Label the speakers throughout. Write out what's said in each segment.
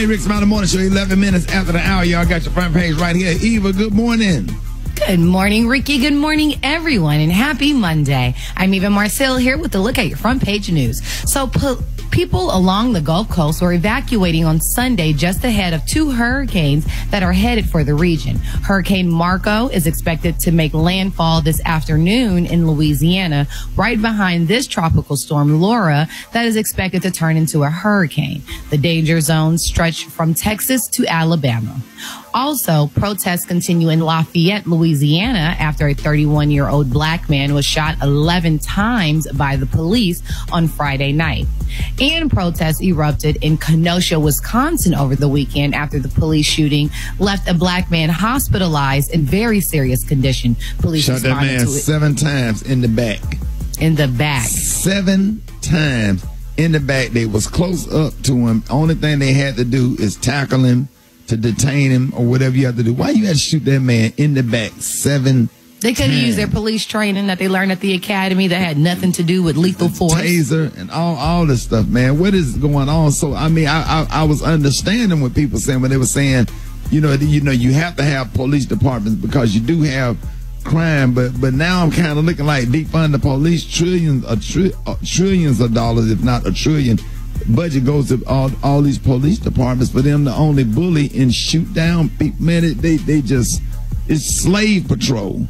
Speaker 1: right, Rickey Smiley Morning Show, 11 minutes after the hour. Y'all got your front page right here. Eva, good morning.
Speaker 2: Good morning, Ricky. Good morning, everyone, and happy Monday. I'm Eva Marcel here with a look at your front page news. So, people along the Gulf Coast were evacuating on Sunday just ahead of two hurricanes that are headed for the region. Hurricane Marco is expected to make landfall this afternoon in Louisiana, right behind this tropical storm, Laura, that is expected to turn into a hurricane. The danger zones stretch from Texas to Alabama. Also, protests continue in Lafayette, Louisiana, after a 31-year-old black man was shot 11 times by the police on Friday night. And protests erupted in Kenosha, Wisconsin over the weekend after the police shooting left a black man hospitalized in very serious condition. Police
Speaker 1: shot that man 7 times in the back.
Speaker 2: In the back.
Speaker 1: 7 times in the back. They was close up to him. Only thing they had to do is tackle him, to detain him, or whatever you have to do. Why you had to shoot that man in the back 7
Speaker 2: They could have used their police training that they learned at the academy that had nothing to do with lethal force.
Speaker 1: Taser and all this stuff, man. What is going on? So, I mean, I was understanding what people saying when they were saying, you have to have police departments because you do have crime, but now I'm kind of looking like defund the police, trillions of dollars, if not $1 trillion. Budget goes to all these police departments for them to only bully and shoot down people. Man, it's slave patrol.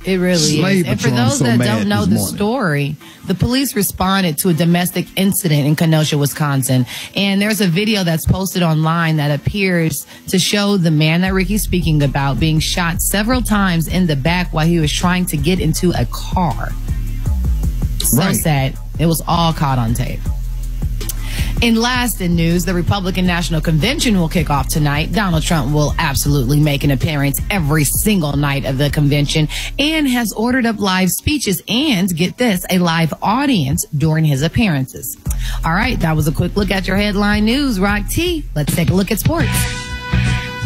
Speaker 2: It really is. And for those that don't know the story, the police responded to a domestic incident in Kenosha, Wisconsin. And there's a video that's posted online that appears to show the man that Ricky's speaking about being shot several times in the back while he was trying to get into a car. So sad. It was all caught on tape. In last in news, the Republican National Convention will kick off tonight. Donald Trump will absolutely make an appearance every single night of the convention and has ordered up live speeches and, get this, a live audience during his appearances. All right, that was a quick look at your headline news. Rock T, let's take a look at sports.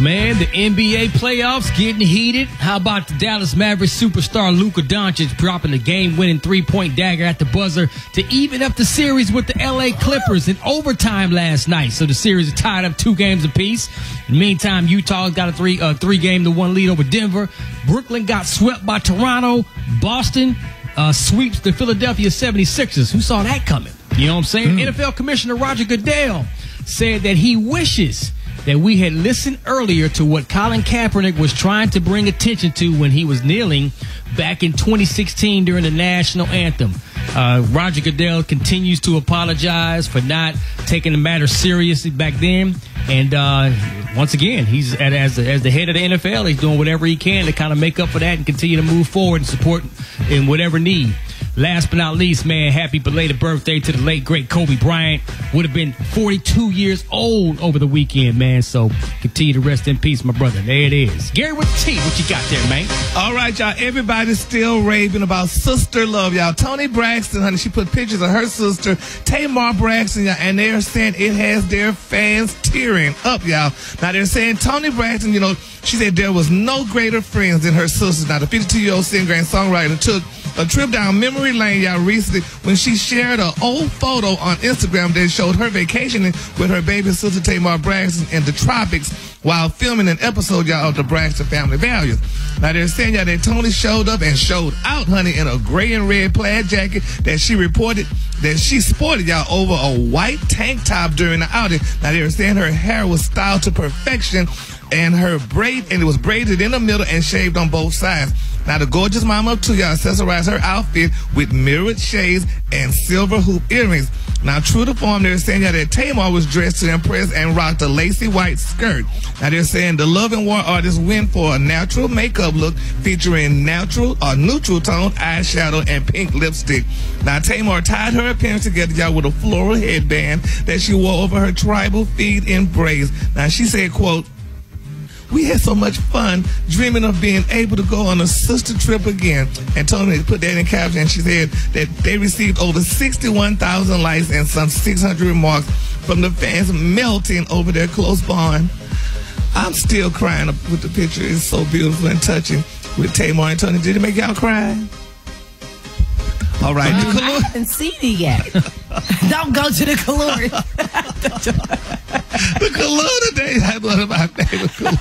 Speaker 3: Man, the NBA playoffs getting heated. How about the Dallas Mavericks superstar Luka Doncic dropping the game-winning three-point dagger at the buzzer to even up the series with the LA Clippers in overtime last night. So the series is tied up 2 games apiece. In the meantime, Utah's got a 3-game-to-1 lead over Denver. Brooklyn got swept by Toronto. Boston sweeps the Philadelphia 76ers. Who saw that coming? You know what I'm saying? NFL Commissioner Roger Goodell said that he wishes that we had listened earlier to what Colin Kaepernick was trying to bring attention to when he was kneeling back in 2016 during the national anthem. Roger Goodell continues to apologize for not taking the matter seriously back then. And once again, he's as the head of the NFL, he's doing whatever he can to kind of make up for that and continue to move forward and support in whatever need. Last but not least, man, happy belated birthday to the late, great Kobe Bryant. Would have been 42 years old over the weekend, man. So continue to rest in peace, my brother. There it is. Gary with the T, what you got there, man?
Speaker 4: All right, y'all. Everybody's still raving about sister love, y'all. Toni Braxton, honey, she put pictures of her sister, Tamar Braxton, y'all, and they're saying it has their fans tearing up, y'all. Now, they're saying Toni Braxton, she said there was no greater friends than her sisters. Now, the 52-year-old singer and songwriter took a trip down memory lane, y'all, recently when she shared an old photo on Instagram that showed her vacationing with her baby sister Tamar Braxton in the tropics while filming an episode, y'all, of the Braxton Family Values. Now, they're saying, y'all, that Toni showed up and showed out, honey, in a gray and red plaid jacket that she reported that she sported, y'all, over a white tank top during the outing. Now, they were saying her hair was styled to perfection and it was braided in the middle and shaved on both sides. Now, the gorgeous mama of 2, y'all, accessorized her outfit with mirrored shades and silver hoop earrings. Now, true to form, they're saying that Tamar was dressed to impress and rocked a lacy white skirt. Now, they're saying the Love and War artist went for a natural makeup look featuring natural or neutral tone eyeshadow and pink lipstick. Now, Tamar tied her appearance together, y'all, with a floral headband that she wore over her tribal feet in braids. Now, she said, quote, "We had so much fun dreaming of being able to go on a sister trip again." And Toni put that in caption. She said that they received over 61,000 likes and some 600 remarks from the fans melting over their close bond. I'm still crying with the picture. It's so beautiful and touching with Tamar and Toni. Did it make y'all cry? All right.
Speaker 2: I haven't seen it yet. Don't go to the Caloric.
Speaker 4: The color today, that's one of my favorite colors.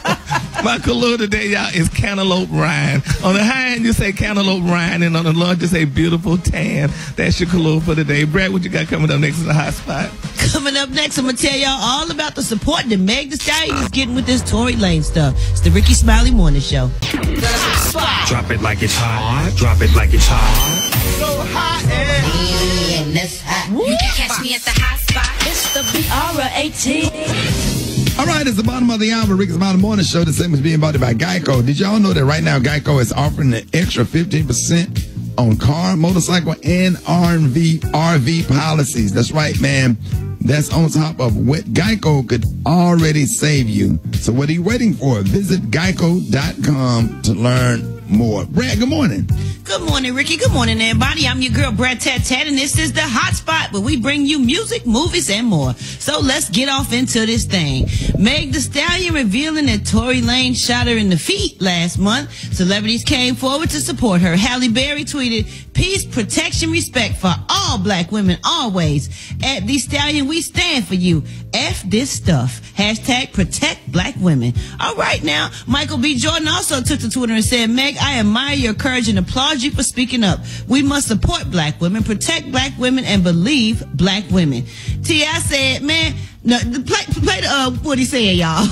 Speaker 4: My color today, y'all, is cantaloupe rind. On the high end, you say cantaloupe rind, and on the low, you say beautiful tan. That's your color for today. Brad, what you got coming up next in the hot spot?
Speaker 5: Coming up next, I'm going to tell y'all all about the support that Meg Thee Stallion is getting with this Tory Lane stuff. It's the Rickey Smiley Morning Show. The hot spot.
Speaker 6: Drop it like it's hot. Drop it like it's hot.
Speaker 5: So hot and
Speaker 2: this hot.
Speaker 5: you
Speaker 2: can catch me at the hot spot.
Speaker 5: It's the BR18.
Speaker 1: All right, it's the bottom of the hour. Rickey Smiley Morning Show. The same as being bought by Geico. Did y'all know that right now Geico is offering an extra 15% on car, motorcycle, and RV policies? That's right, man. That's on top of what Geico could already save you. So what are you waiting for? Visit geico.com to learn more. Brad, good morning.
Speaker 5: Good morning, Ricky. Good morning, everybody. I'm your girl, Brad Tat Tat, and this is the Hot Spot, where we bring you music, movies, and more. So let's get off into this thing. Meg Thee Stallion revealing that Tory Lane shot her in the feet last month. Celebrities came forward to support her. Halle Berry tweeted, "Peace, protection, respect for all black women always. At Thee Stallion, we stand for you. F this stuff. Hashtag protect black women." All right now, Michael B. Jordan also took to Twitter and said, "Meg, I admire your courage and applaud you for speaking up. We must support black women, protect black women, and believe black women." T.I. said, man, no, play the, what he said, y'all.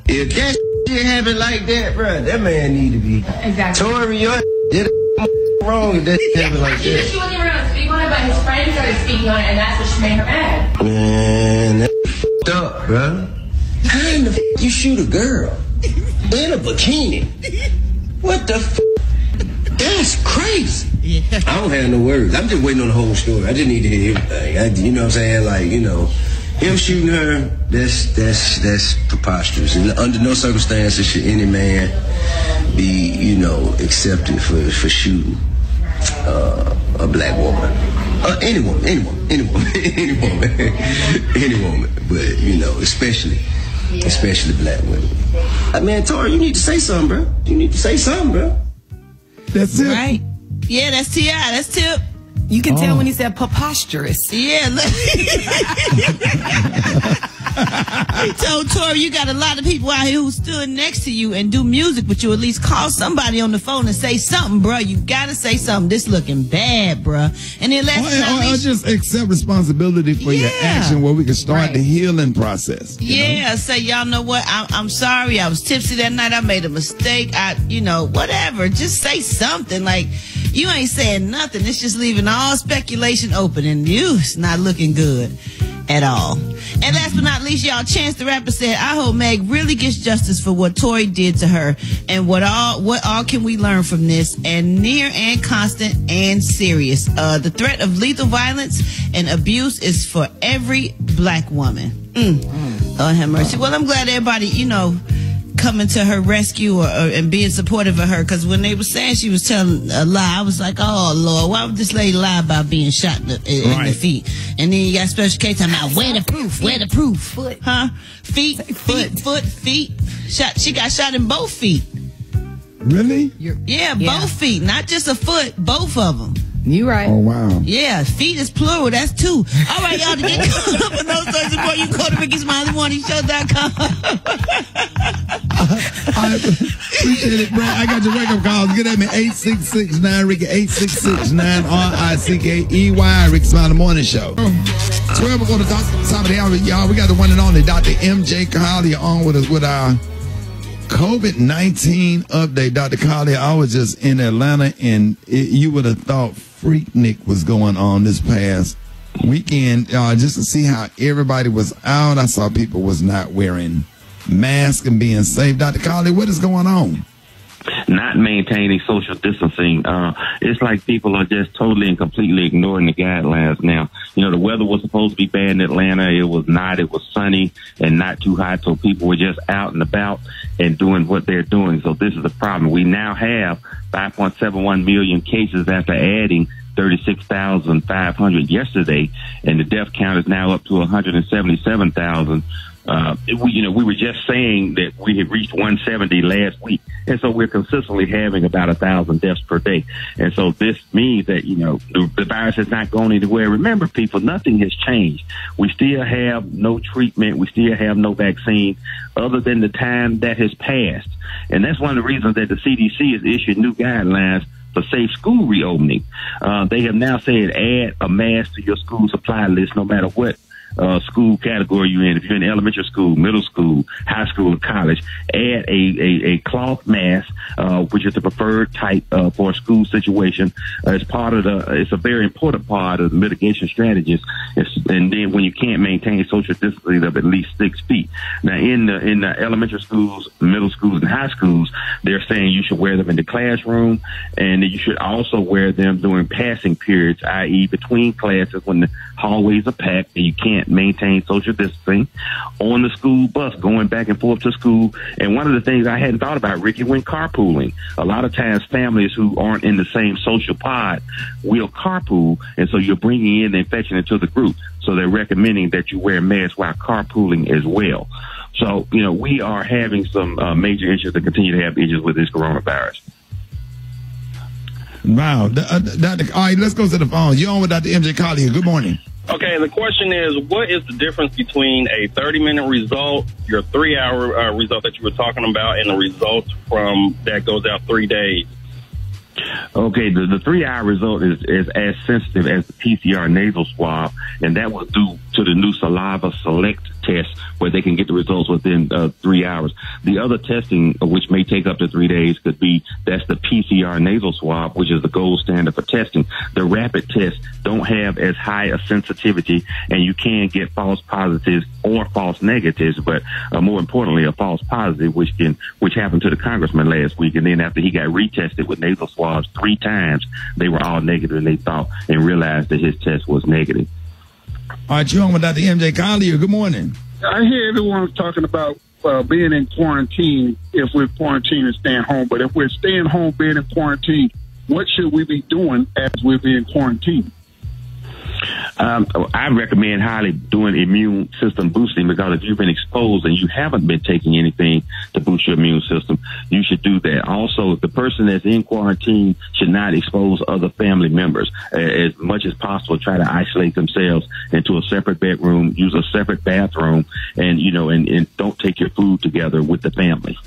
Speaker 7: If that shit happen like that, bro, that man need to be.
Speaker 2: Exactly.
Speaker 7: Tory, your did wrong if that shit happen like that.
Speaker 8: She wasn't even going to speak on it, but his friend started speaking on it, and that's what made her mad.
Speaker 7: Man, that's up, bro. How in the you shoot a girl in a bikini? What the That's crazy.
Speaker 5: Yeah.
Speaker 7: I don't have no words. I'm just waiting on the whole story. I just need to hear everything. You know what I'm saying? Like, you know, him shooting her, that's preposterous. And under no circumstances should any man be, you know, accepted for shooting a black woman. Any woman. But, you know, especially black women. Man, Tori, you need to say something, bro. You need to say something, bro.
Speaker 1: That's it.
Speaker 5: Right? Yeah, that's T.I. That's Tip.
Speaker 2: You can tell when he said preposterous.
Speaker 5: Yeah, look. He told Tori, you got a lot of people out here who stood next to you and do music with you. At least call somebody on the phone and say something, bro. You gotta say something. This looking bad, bro. And then
Speaker 1: Or just accept responsibility for your action, where we can start the healing process.
Speaker 5: Yeah, say, y'all know what? I'm sorry. I was tipsy that night. I made a mistake. Whatever. Just say something. Like, you ain't saying nothing. It's just leaving all speculation open, and it's not looking good at all. And last but not least, y'all, Chance the Rapper said, "I hope Meg really gets justice for what Tory did to her, and what all can we learn from this, and near and constant and serious. The threat of lethal violence and abuse is for every black woman." Lord have mercy. Well, I'm glad everybody, coming to her rescue and being supportive of her, because when they were saying she was telling a lie, I was like, oh Lord, why would this lady lie about being shot in the feet? And then you got Special K talking about where the proof,
Speaker 2: foot,
Speaker 5: huh? Feet. She got shot in both feet.
Speaker 1: Really?
Speaker 5: Yeah, both feet, not just a foot, both of them.
Speaker 2: You right.
Speaker 1: Oh, wow.
Speaker 5: Yeah, feet is plural. That's two. All right, y'all, to get caught up in those stories more, you can go to RickySmileyMorningShow.com.
Speaker 1: I appreciate it, bro. I got your wake-up calls. Get at me, 866-9-RICKY, 866-9-RICKEY, Rickey Smiley Morning Show. So we're going to talk top of the hour, y'all. We got the one and only Dr. M.J. Collier on with us with our COVID-19 update. Dr. Collier, I was just in Atlanta, and you would have thought Freaknik was going on this past weekend, just to see how everybody was out. I saw people was not wearing masks and being safe. Dr. Collier, what is going on?
Speaker 9: Not maintaining social distancing. It's like people are just totally and completely ignoring the guidelines now. The weather was supposed to be bad in Atlanta. It was not. It was sunny and not too hot, so people were just out and about and doing what they're doing. So this is the problem. We now have 5.71 million cases after adding 36,500 yesterday, and the death count is now up to 177,000. we were just saying that we had reached 170 last week, and so we're consistently having about 1,000 deaths per day. And so this means that the virus has not gone anywhere. Remember, people, nothing has changed. We still have no treatment. We still have no vaccine, other than the time that has passed. And that's one of the reasons that the CDC has issued new guidelines for safe school reopening. They have now said add a mask to your school supply list, no matter what school category you're in. If you're in elementary school, middle school, high school, or college, add a cloth mask, which is the preferred type for a school situation. It's a very important part of the mitigation strategies. And then when you can't maintain social distancing of at least 6 feet. Now, in the elementary schools, middle schools, and high schools, they're saying you should wear them in the classroom, and you should also wear them during passing periods, i.e. between classes when the hallways are packed and you can't maintain social distancing, on the school bus going back and forth to school. And one of the things I hadn't thought about, Ricky, when carpooling, a lot of times families who aren't in the same social pod will carpool, and so you're bringing in the infection into the group. So they're recommending that you wear masks while carpooling as well. So, we are having some major issues and continue to have issues with this coronavirus.
Speaker 1: Wow. All right, let's go to the phone. You're on with Dr. MJ Collier. Good morning.
Speaker 10: Okay, the question is, what is the difference between a 30-minute result, your 3-hour result that you were talking about, and the results from that goes out 3 days?
Speaker 9: Okay, the 3-hour result is as sensitive as the PCR nasal swab, and that was due to the new Saliva Select test, where they can get the results within 3 hours. The other testing, which may take up to 3 days, that's the PCR nasal swab, which is the gold standard for testing. The rapid tests don't have as high a sensitivity, and you can get false positives or false negatives, but more importantly, a false positive, which happened to the congressman last week. And then after he got retested with nasal swabs 3 times, they were all negative, and they thought and realized that his test was negative.
Speaker 1: All right, you're on with Dr. MJ Collier. Good morning.
Speaker 11: I hear everyone talking about being in quarantine if we're quarantined and staying home. But if we're staying home, being in quarantine, what should we be doing as we're being quarantined?
Speaker 9: I recommend highly doing immune system boosting, because if you've been exposed and you haven't been taking anything to boost your immune system, you should do that. Also, the person that's in quarantine should not expose other family members. As much as possible, try to isolate themselves into a separate bedroom, use a separate bathroom, and don't take your food together with the family.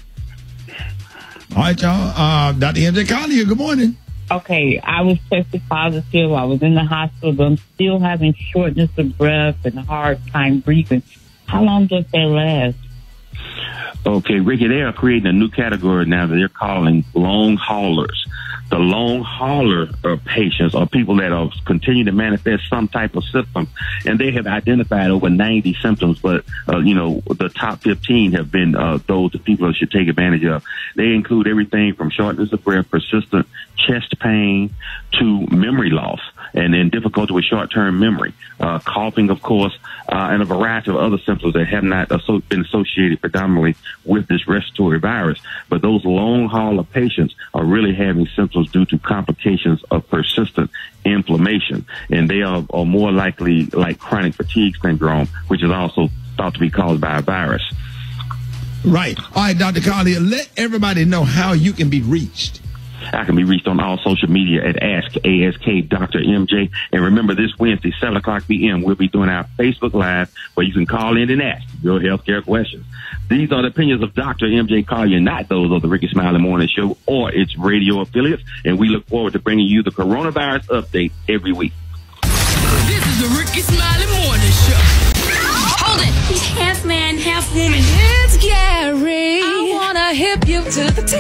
Speaker 1: All right, y'all. Dr. MJ Collier, good morning.
Speaker 12: Okay, I was tested positive. I was in the hospital, but I'm still having shortness of breath and a hard time breathing. How long does that last?
Speaker 9: Okay, Ricky, they are creating a new category now that they're calling long haulers. The long hauler patients are people that continue to manifest some type of symptom, and they have identified over 90 symptoms, but the top 15 have been those that people should take advantage of. They include everything from shortness of breath, persistent chest pain, to memory loss, and then difficulty with short-term memory, coughing, of course, and a variety of other symptoms that have not been associated predominantly with this respiratory virus. But those long hauler patients are really having symptoms due to complications of persistent inflammation, and they are more likely like chronic fatigue syndrome, which is also thought to be caused by a virus.
Speaker 1: Right. All right, Dr. Collier, let everybody know how you can be reached.
Speaker 9: I can be reached on all social media at Ask Dr. MJ. And remember, this Wednesday, 7 o'clock p.m., we'll be doing our Facebook Live, where you can call in and ask your healthcare questions. These are the opinions of Dr. MJ Collier, not those of the Rickey Smiley Morning Show or its radio affiliates. And we look forward to bringing you the coronavirus update every week.
Speaker 13: This is the Rickey Smiley Morning Show. Hold it. He's half man, half woman. It's Gary. I want to hip you to the T.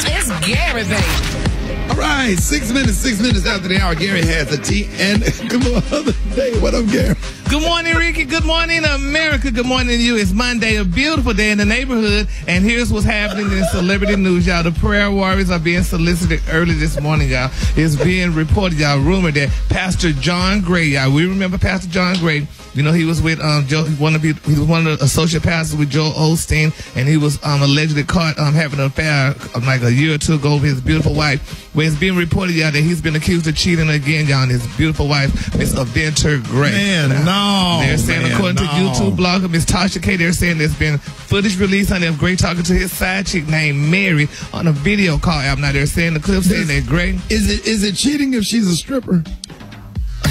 Speaker 13: It's Gary, baby.
Speaker 1: All right, 6 minutes after the hour, Gary has the tea. And good morning. What up, Gary?
Speaker 4: Good morning, Ricky. Good morning, America. Good morning to you. It's Monday, a beautiful day in the neighborhood. And here's what's happening in celebrity news, y'all. The prayer warriors are being solicited early this morning, y'all. It's being reported, y'all, rumored that Pastor John Gray, y'all. We remember Pastor John Gray. He was with Joe. He was one of the associate pastors with Joel Osteen, and he was allegedly caught having an affair like a year or two ago with his beautiful wife. Where it's being reported, y'all, that he's been accused of cheating again, y'all, on his beautiful wife, Miss Aventer Gray.
Speaker 1: Man, No.
Speaker 4: They're saying, according to YouTube blogger Miss Tasha K, they're saying there's been footage released on them Gray talking to his side chick named Mary on a video call album. Now they're saying the clip saying they're Gray.
Speaker 1: Is it cheating if she's a stripper?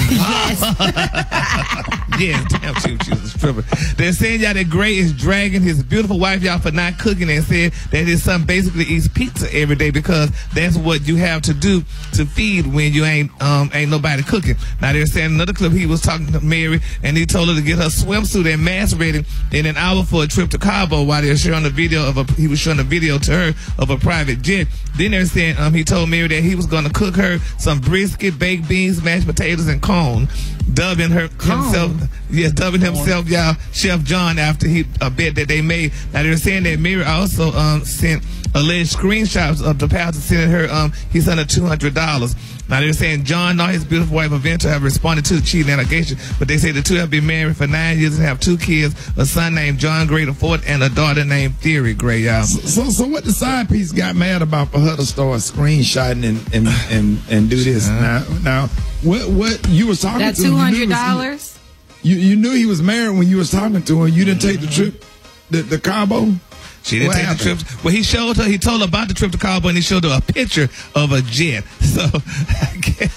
Speaker 2: Yes.
Speaker 4: Yeah, damn, she was a stripper. They're saying, y'all, that Gray is dragging his beautiful wife, y'all, for not cooking, and said that his son basically eats pizza every day because that's what you have to do to feed when you ain't nobody cooking. Now they're saying another clip, he was talking to Mary, and he told her to get her swimsuit and mask ready in an hour for a trip to Cabo while they're showing a video he was showing a video to her of a private jet. Then they're saying he told Mary that he was going to cook her some brisket, baked beans, mashed potatoes, and corn, dubbing himself, y'all, Chef John, after a bet that they made. Now they're saying that Mary also sent alleged screenshots of the pastor sending her his son $200. Now they're saying John and his beautiful wife eventually have responded to the cheating allegation, but they say the two have been married for 9 years and have 2 kids, a son named John Gray IV and a daughter named Theory Gray, y'all.
Speaker 1: So what the side piece got mad about for her to start screenshotting and do this? Now what you was talking
Speaker 2: that
Speaker 1: to
Speaker 2: $200?
Speaker 1: You knew he was married when you was talking to him. You didn't take the trip, the Cabo.
Speaker 4: She didn't take the trip. Well, he told her about the trip to Cabo, and he showed her a picture of a jet. So, I guess.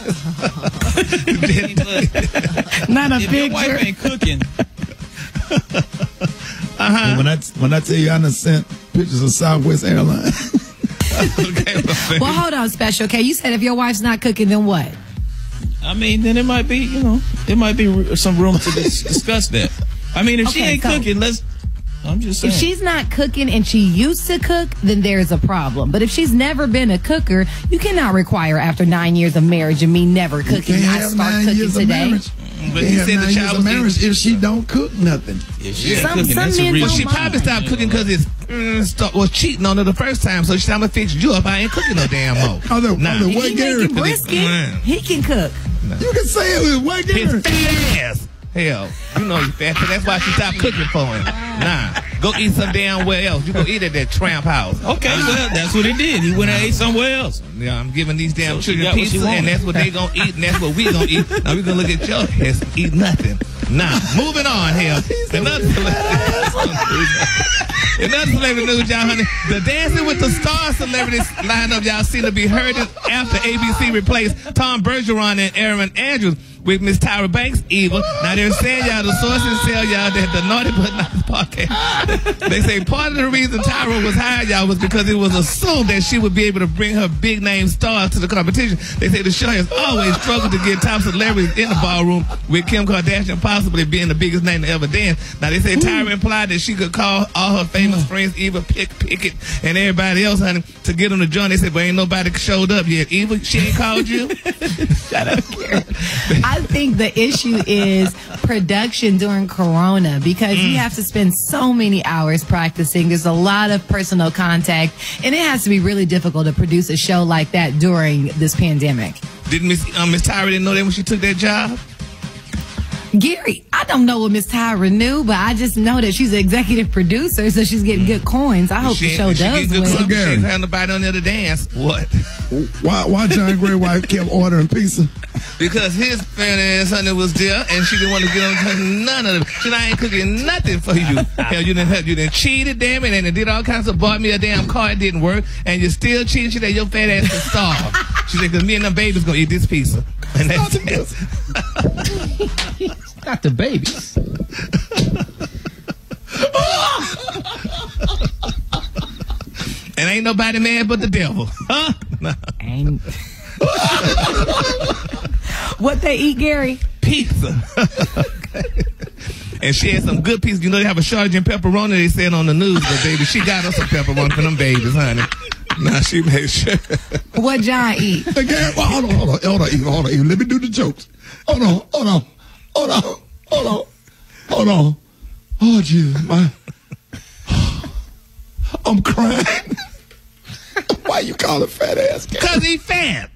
Speaker 2: Not a
Speaker 14: if
Speaker 2: picture.
Speaker 14: Your wife ain't cooking.
Speaker 1: When I tell you I done sent pictures of Southwest Airlines.
Speaker 2: Well, hold on, Special. Okay, you said if your wife's not cooking, then what?
Speaker 14: I mean, then it might be, there might be some room to discuss that. I mean, if she ain't cooking, I'm just saying.
Speaker 2: If she's not cooking and she used to cook, then there's a problem. But if she's never been a cooker, you cannot require after 9 years of marriage and me never cooking, I start cooking today.
Speaker 4: But he said the child was
Speaker 1: marriage if she don't cook nothing.
Speaker 14: If she's
Speaker 2: Some
Speaker 14: cooking, that's
Speaker 2: men
Speaker 14: a real.
Speaker 2: don't
Speaker 4: She probably stopped cooking because his was cheating on her the first time. So she said, I'm going to fix you up. I ain't cooking no damn more.
Speaker 2: He making brisket. He can cook.
Speaker 1: You can say it with what Gary?
Speaker 4: His fat ass. Hell, you know you fat, so that's why she stopped cooking for him. Nah, go eat some damn where else. You go eat at that tramp house.
Speaker 14: Okay, well, that's what he did. He went and ate somewhere else.
Speaker 4: Yeah, I'm giving these damn children pizza, and that's what they gonna eat, and that's what we gonna eat. Now we gonna look at your ass, eat nothing. Nah, moving on, hell. Another celebrity news, y'all, honey. The Dancing with the Stars celebrities lineup, y'all, seem to be heard after ABC replaced Tom Bergeron and Aaron Andrews with Miss Tyra Banks' Eva. Now they're saying, y'all, the sources tell y'all that the Naughty But Nice podcast, they say part of the reason Tyra was hired, y'all, was because it was assumed that she would be able to bring her big name stars to the competition. They say the show has always struggled to get top celebrities in the ballroom, with Kim Kardashian possibly being the biggest name to ever dance. Now they say Tyra implied that she could call all her famous friends, Eva, Pickett, and everybody else, honey, to get them to join. They said, but ain't nobody showed up yet. Eva, she ain't called you?
Speaker 2: Shut up, Karen. I think the issue is production during Corona, because you have to spend so many hours practicing. There's a lot of personal contact, and it has to be really difficult to produce a show like that during this pandemic.
Speaker 4: Didn't Miss Tyra didn't know that when she took that job?
Speaker 2: Gary, I don't know what Miss Tyra knew, but I just know that she's an executive producer, so she's getting good coins. I hope the show does well.
Speaker 4: She ain't had nobody on there to dance. What?
Speaker 1: Why John Gray wife kept ordering pizza?
Speaker 4: Because his fat ass honey was there, and she didn't want to get on none of them. She ain't cooking nothing for you. Hell, you didn't cheated, damn it, and it did all kinds of, bought me a damn car, it didn't work, and you still cheating. She said your fat ass is starved. She said, because me and them babies gonna eat this pizza. And that's it.
Speaker 3: Not the babies.
Speaker 4: And ain't nobody mad but the devil. Huh?
Speaker 2: Ain't. What they eat, Gary?
Speaker 4: Pizza. And she had some good pizza. You know they have a shortage in pepperoni, they said on the news, but baby, she got us some pepperoni for them babies, honey. Nah, she made sure.
Speaker 2: What John eat?
Speaker 1: Hey, Gary, well, hold on, Eva. Let me do the jokes. Hold on. Oh, Jesus, I'm crying. Why you call it fat ass?
Speaker 4: Because he fat.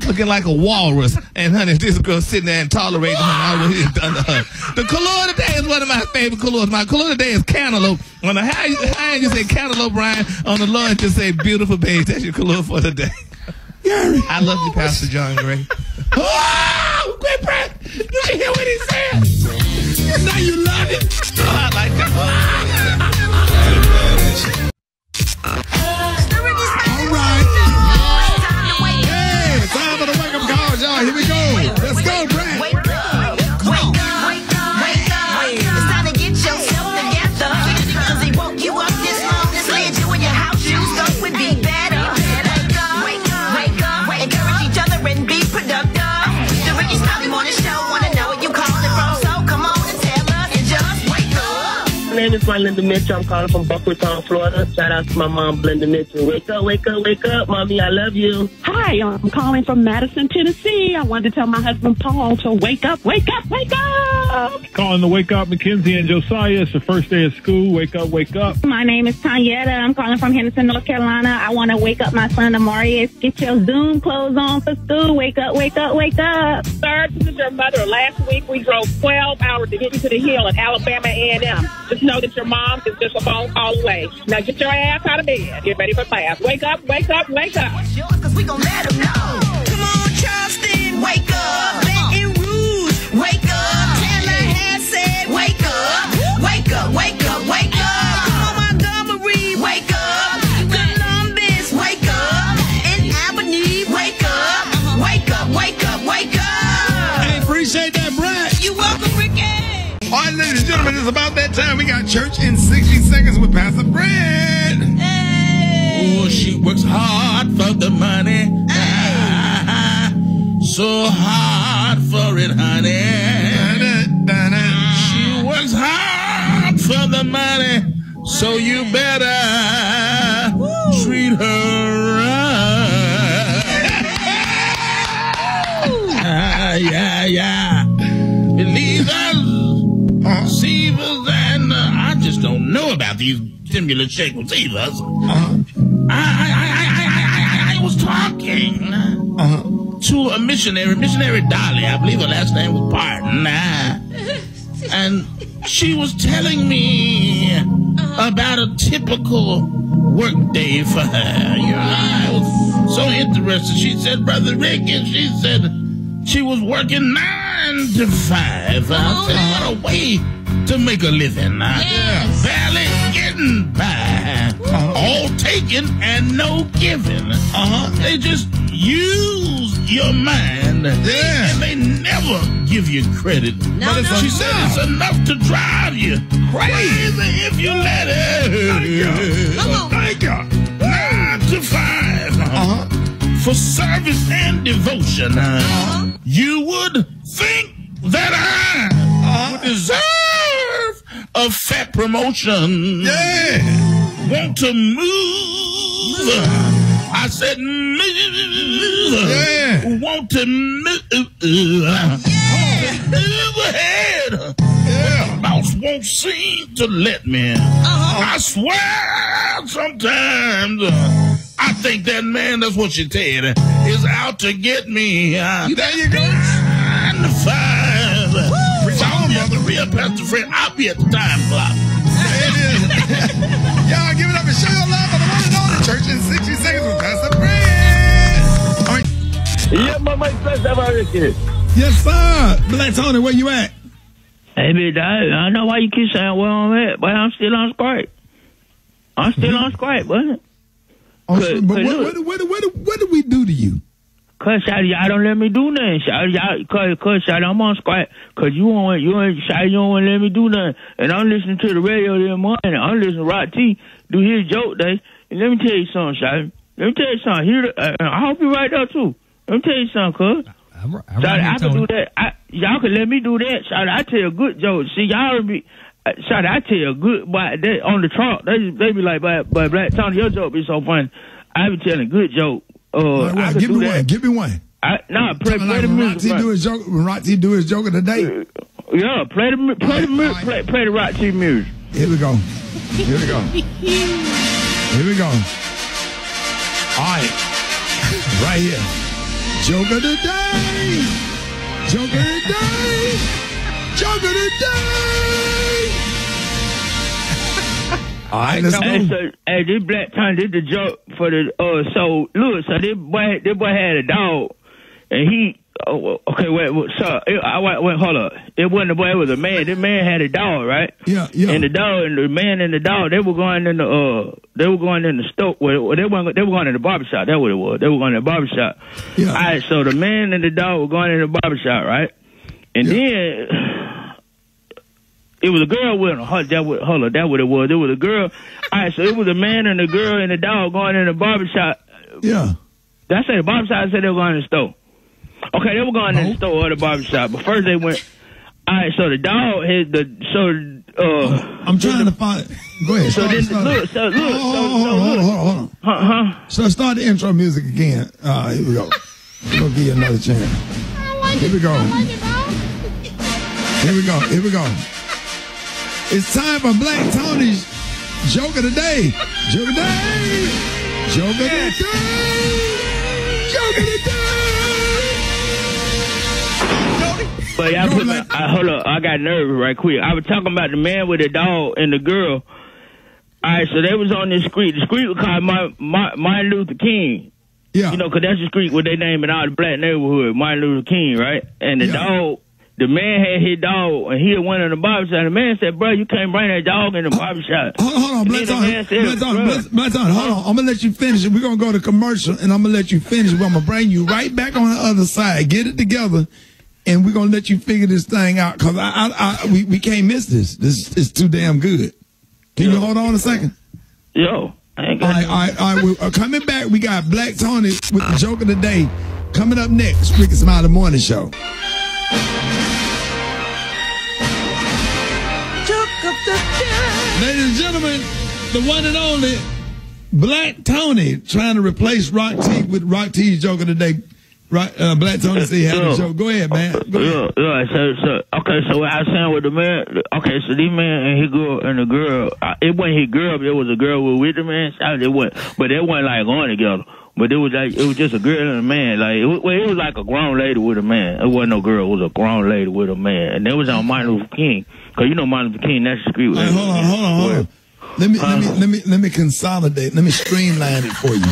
Speaker 4: Looking like a walrus. And, honey, this girl sitting there and tolerating all what he has done to her. The color today is one of my favorite colors. My color today is cantaloupe. On the high end, you say cantaloupe, Brian. On the low end, you say beautiful babe. That's your color for today.
Speaker 1: Gary.
Speaker 4: I love you, Pastor John Gray.
Speaker 1: Oh, quit, Brad. Did you hear what he said? Now you love it.
Speaker 4: I like that.
Speaker 1: All right. Hey, time for the wake-up calls, y'all. Here we go. Let's go, Bryant.
Speaker 15: Wake up. It's time to get yourself together. Cause he woke you up this morning, slid you in your house shoes, so it would be better. Wake up. Encourage each other and be productive. The Rickey Smiley Morning Show. Wanna know where you calling from, so come on and tell us and just wake up.
Speaker 16: My name is Linda Mitchell. I'm calling from Boca Raton, Florida. Shout out to my mom, Linda Mitchell. Wake up, mommy. I love you.
Speaker 17: Hi, I'm calling from Madison, Tennessee. I wanted to tell my husband Paul to wake up.
Speaker 18: Calling to wake up Mackenzie and Josiah. It's the first day of school. Wake up.
Speaker 17: My name is Tanyetta. I'm calling from Henderson, North Carolina. I want to wake up my son, Amarius. Get your Zoom clothes on for school. Wake up.
Speaker 19: Sir, this is your mother. Last week we drove 12 hours to get you to the hill at Alabama A&M. Just know that your mom is just a phone call away. Now get your ass out of bed. Get ready for class. Wake up.
Speaker 15: What's yours? Cause we gon' let them know. Come on, Charleston, wake up. Baton Rouge, wake up. Tallahassee said, wake up. Wake up. Come on, Montgomery, wake up. Columbus, wake up. And Albany, wake up. Wake up.
Speaker 1: Hey, appreciate that, Bryant.
Speaker 15: You welcome, Ricky.
Speaker 1: All right, ladies and gentlemen, it's about that time. We got church in 60 seconds with Pastor Bryant.
Speaker 14: Oh, she works hard for the money. So hard for it, honey. She works hard for the money. So you better treat her right. Yeah. Believers, deceivers, and I just don't know about these stimulus check receivers. I was talking to a missionary Dolly. I believe her last name was Barton. And she was telling me about a typical work day for her. You know, I was so interested. She said, Brother Rick, and she said she was working 9 to 5. I said, what a way to make a living. Barely getting by. All taken and no giving. They just use your mind. And they never give you credit. She said it's enough to drive you crazy if you let it. Thank you. 9 to 5. For service and devotion. You would think that I would deserve a fat promotion. Want to move. I said move. Want to move. Move ahead. The boss won't seem to let me. I swear sometimes I think that man, that's what she said, is out to get me. There you go. 9 to 5. I'll be at the real Pastor Fred. I'll be at the time clock.
Speaker 1: Y'all give it up and show your love for the one and only church in 60 seconds with Pastor Fred. All right.
Speaker 16: Yeah, my friends, how are you?
Speaker 1: Yes, sir. Black Tony, where you at?
Speaker 20: Hey, big dog, I know why you keep saying where I'm at, but I'm still on Sprite. I'm still on Sprite, wasn't it?
Speaker 1: But what did we do to you?
Speaker 20: Cause y'all don't let me do nothing. Cause I'm on Sprite. Cause you don't want to let me do nothing. And I'm listening to the radio this morning. I'm listening to Rock T do his joke day. And let me tell you something, Shotty. Let me tell you something. I hope you're right there too. Let me tell you something, cuz. I can do that. Y'all can let me do that. Shotty, I tell a good joke. See, y'all be. Shotty, I tell a good boy on the trunk. They be like, but Black Tony, your joke be so funny. I be telling a good joke.
Speaker 1: Give me one. Give me one.
Speaker 20: Play the music.
Speaker 1: When Rock T do his joke of the day.
Speaker 20: Yeah, play the Rock T music.
Speaker 1: Here we go. All right. Right here. Joke of the day. All right, let's go.
Speaker 20: Hey, this Black Tony did the joke for the so look, so this boy had a dog, and Oh, okay, wait. So, wait, hold up. It wasn't a boy. It was a man. This man had a dog, right?
Speaker 1: Yeah.
Speaker 20: And the man and the dog, they were going in the store. Well, they were going in the barbershop. That's what it was. They were going in the barbershop.
Speaker 1: Yeah.
Speaker 20: All right. So the man and the dog were going in the barbershop, right? And then it was a girl with him. Hold up. That's what it was. It was a girl. All right. So it was a man and a girl and the dog going in the barbershop.
Speaker 1: Yeah.
Speaker 20: Did I say the barbershop? I said they were going in the store. Okay, they were going in the store or the barbershop, but first they went. All right, so the dog had
Speaker 1: I'm trying to find. Go ahead. Hold on. So start the intro music again. Here we go. We're gonna give you another chance. Here we go. Here we go. It's time for Black Tony's Joke of the Day. Joke of the Day. Joke of the Day. Joke of the Day.
Speaker 20: But hold up, I got nervous right quick. I was talking about the man with the dog and the girl. All right, so they was on this street. The street was called Martin Luther King.
Speaker 1: Yeah.
Speaker 20: You know, because that's the street where they name it all the black neighborhood, Martin Luther King, right? And the dog, the man had his dog, and he went in the barbershop. And the man said, bro, you can't bring that dog in the barbershop.
Speaker 1: Hold on, Black Tony. Hold on. I'm going to let you finish it. We're going to go to commercial, and I'm going to let you finish. I'm going to bring you right back on the other side. Get it together. And we're going to let you figure this thing out because we can't miss this. This is too damn good. Can you hold on a second?
Speaker 20: Yo. I ain't got
Speaker 1: all right. We're coming back. We got Black Tony with the Joke of the Day. Coming up next, Rickey Smiley Morning Show.
Speaker 15: Joke of the Day.
Speaker 1: Ladies and gentlemen, the one and only Black Tony trying to replace Rock T with Rock T's Joke of the Day. Right, Black Tony said he had a joke. Go ahead, man. Go ahead.
Speaker 20: So what I was saying with the man, okay, so this man and his girl and the girl, it wasn't his girl, but it was a girl with the man. But they wasn't like going together. But it was just a girl and a man. Like it was like a grown lady with a man. It wasn't no girl. It was a grown lady with a man, and they was on Martin Luther King. Cause you know Martin Luther King, that's the street.
Speaker 1: Hey, hold on. Let me consolidate. Let me streamline it for you.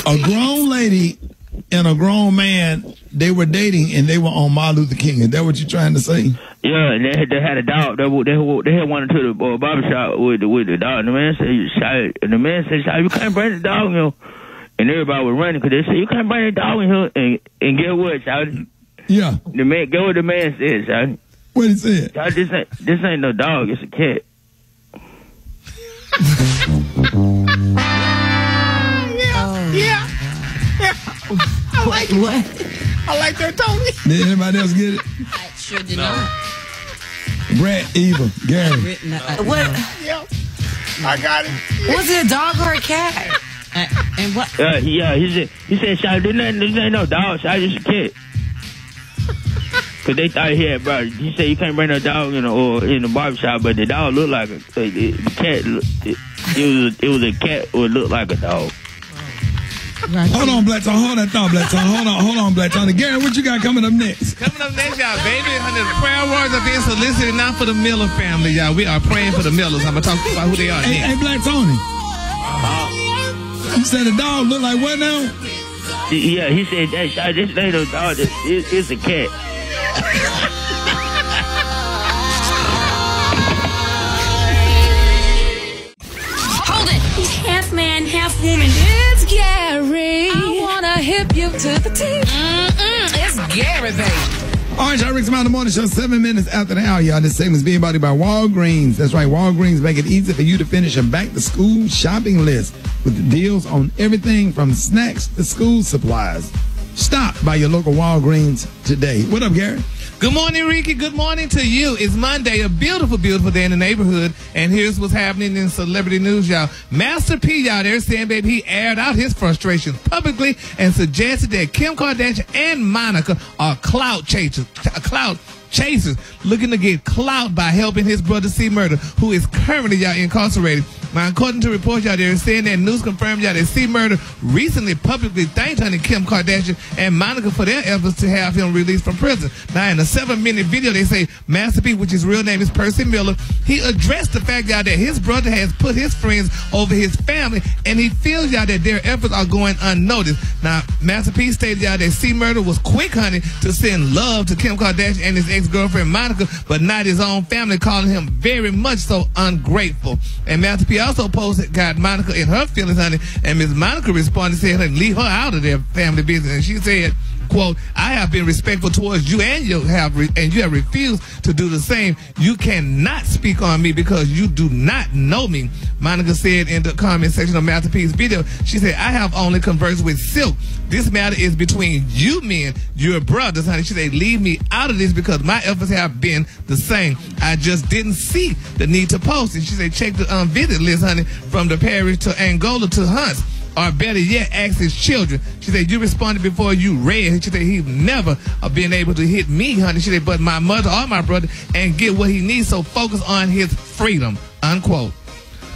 Speaker 1: A grown lady and a grown man, they were dating and they were on Martin Luther King. Is that what you're trying to say?
Speaker 20: Yeah, and they had a dog. They had one to the barbershot with the dog. And the man said, you can't bring the dog in here. And everybody was running because they said, you can't bring the dog in here. And get what, shouted?
Speaker 1: Yeah.
Speaker 20: The man, get what the man said, shouted.
Speaker 1: What he said?
Speaker 20: This ain't no dog, it's a cat.
Speaker 15: Yeah. I like it. What? I like that, Tony.
Speaker 1: Did anybody else get it?
Speaker 5: I sure did not.
Speaker 1: Brett, Eva, Gary.
Speaker 2: What?
Speaker 15: Yeah. I got it.
Speaker 2: Was it a dog or a cat?
Speaker 5: And what?
Speaker 20: He said, "Shot, this ain't no dog. Shot, it's a cat." Cause they thought he had, bro. He said you can't bring no dog in the barbershop, but the dog looked like the cat. It was a cat or it looked like a dog.
Speaker 1: Hold on, Black Tony. Hold that thought, Black Tony. Hold on, Black Tony. Gary, what you got coming up next?
Speaker 4: Coming up next, y'all, baby. The prayer words are being solicited now for the Miller family, y'all. We are praying for the Millers. I'm gonna talk about who they are next.
Speaker 1: Hey, Black Tony. You said the dog look like what now?
Speaker 20: Yeah, he said that. This ain't no dog. It's a cat.
Speaker 13: Hold it. He's half man, half woman. It's Gary. I wanna hip you to the team. It's Gary, baby.
Speaker 1: All right, y'all, Rickey Smiley Morning Show, 7 minutes after the hour, y'all. This segment is being brought to you by Walgreens. That's right, Walgreens make it easy for you to finish a back-to-school shopping list with the deals on everything from snacks to school supplies. Stop by your local Walgreens today. What up, Gary?
Speaker 4: Good morning, Ricky. Good morning to you. It's Monday, a beautiful, beautiful day in the neighborhood. And here's what's happening in celebrity news, y'all. Master P, y'all, they're saying, baby, he aired out his frustrations publicly and suggested that Kim Kardashian and Monica are clout chasers, looking to get clout by helping his brother C. Murder, who is currently, y'all, incarcerated. Now, according to reports, y'all, they're saying that news confirmed, y'all, that C. Murder recently publicly thanked honey Kim Kardashian and Monica for their efforts to have him released from prison. Now, in a 7-minute video, they say Master P, which his real name is Percy Miller, he addressed the fact, y'all, that his brother has put his friends over his family, and he feels, y'all, that their efforts are going unnoticed. Now, Master P stated, y'all, that C. Murder was quick, honey, to send love to Kim Kardashian and his ex-girlfriend Monica, but not his own family, calling him very much so ungrateful. And Master P also posted, got Monica in her feelings, honey, and Miss Monica responded, saying, honey, leave her out of their family business. And she said, quote, I have been respectful towards you and you have refused to do the same. You cannot speak on me because you do not know me. Monica said in the comment section of Master P's video, she said, I have only conversed with Silk. This matter is between you men, your brothers, honey. She said, leave me out of this because my efforts have been the same. I just didn't see the need to post it. She said, check the visit list, honey, from the parish to Angola to Hunts. Or better yet, ask his children. She said, you responded before you read. She said, he's never been able to hit me, honey. She said, but my mother or my brother and get what he needs, so focus on his freedom, unquote.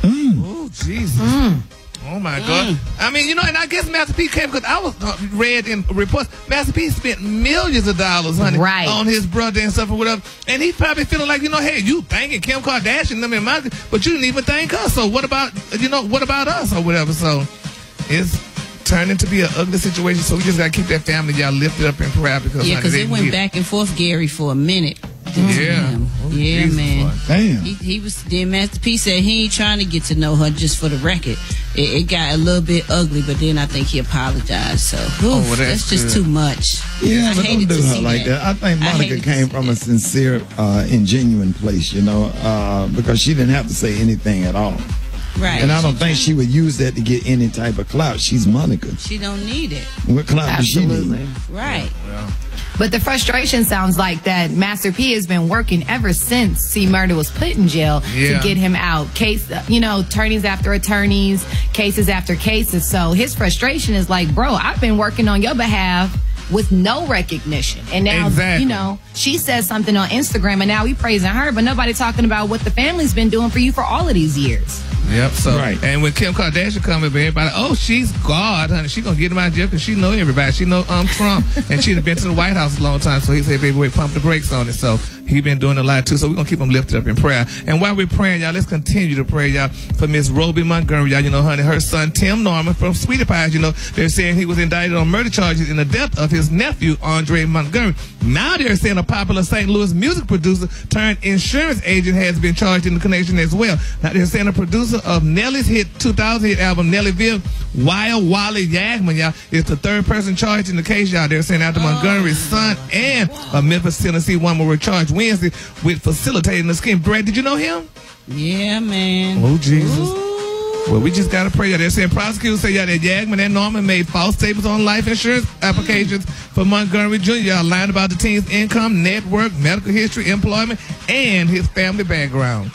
Speaker 4: Oh, Jesus. Oh, my God. I mean, you know, and I guess Master P came because I was read in reports, Master P spent millions of dollars, honey, on his brother and stuff or whatever. And he's probably feeling like, you know, hey, you thanking Kim Kardashian and them and Monica, but you didn't even thank us. So what about, you know, what about us or whatever? So it's turning to be an ugly situation, so we just got to keep that family, y'all, lifted up in prayer because
Speaker 5: it went back and forth, Gary, for a minute. Yeah, man.
Speaker 1: Damn.
Speaker 5: He was. Then Master P said he ain't trying to get to know her. Just for the record, it got a little bit ugly, but then I think he apologized. So that's just too much.
Speaker 1: Yeah, but don't do her like that. I think Monica came from a sincere and genuine place, you know, because she didn't have to say anything at all.
Speaker 5: Right.
Speaker 1: And I don't think she would use that to get any type of clout. She's Monica.
Speaker 5: She don't need it.
Speaker 1: What clout does she need?
Speaker 5: Right.
Speaker 4: Yeah.
Speaker 2: But the frustration sounds like that Master P has been working ever since C. Murder was put in jail to get him out. Attorneys after attorneys, cases after cases. So his frustration is like, bro, I've been working on your behalf with no recognition. And now, you know, she says something on Instagram and now we praising her, but nobody talking about what the family's been doing for you for all of these years.
Speaker 4: Yep. So, and when Kim Kardashian come up, everybody, oh, she's God, honey. She gonna get him out of jail because she know everybody. She know Trump, and she'd been to the White House a long time. So he said, baby, wait, pump the brakes on it. So he been doing a lot too. So we're gonna keep him lifted up in prayer. And while we're praying, y'all, let's continue to pray, y'all, for Miss Roby Montgomery, y'all. You know, honey, her son Tim Norman from Sweetie Pies. You know, they're saying he was indicted on murder charges in the death of his nephew Andre Montgomery. Now they're saying a popular St. Louis music producer turned insurance agent has been charged in the connection as well. Now they're saying a producer of Nelly's hit 2000 hit album Nellyville, Wild Wally Yagman, y'all, is the third person charged in the case, y'all. They're saying after Montgomery's son and a Memphis, Tennessee woman were charged Wednesday with facilitating the scheme. Brad, did you know him?
Speaker 5: Yeah, man.
Speaker 4: Oh, Jesus. Well, we just got to pray. They're saying prosecutors say, that Yagman and Norman made false statements on life insurance applications for Montgomery Jr. Y'all lying about the teen's income, network, medical history, employment, and his family background.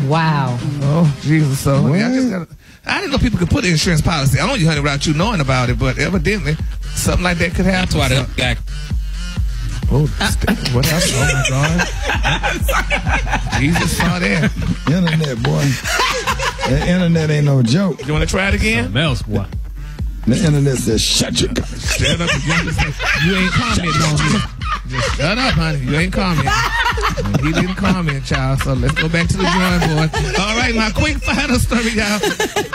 Speaker 2: Wow.
Speaker 4: Oh, Jesus. So, I didn't know people could put an insurance policy on you, honey, without you knowing about it, but evidently, something like that could happen.
Speaker 3: That's why they
Speaker 4: Oh, what else? Oh, my God. Jesus saw that.
Speaker 1: Internet, boy. The internet ain't no joke.
Speaker 4: You want to try it again?
Speaker 3: Something else, boy.
Speaker 1: The internet says, shut your mouth.
Speaker 4: Shut up. You ain't commenting on me. Just shut up, honey. You ain't commenting. He didn't comment, child. So let's go back to the drawing board. All right, my quick final story, y'all.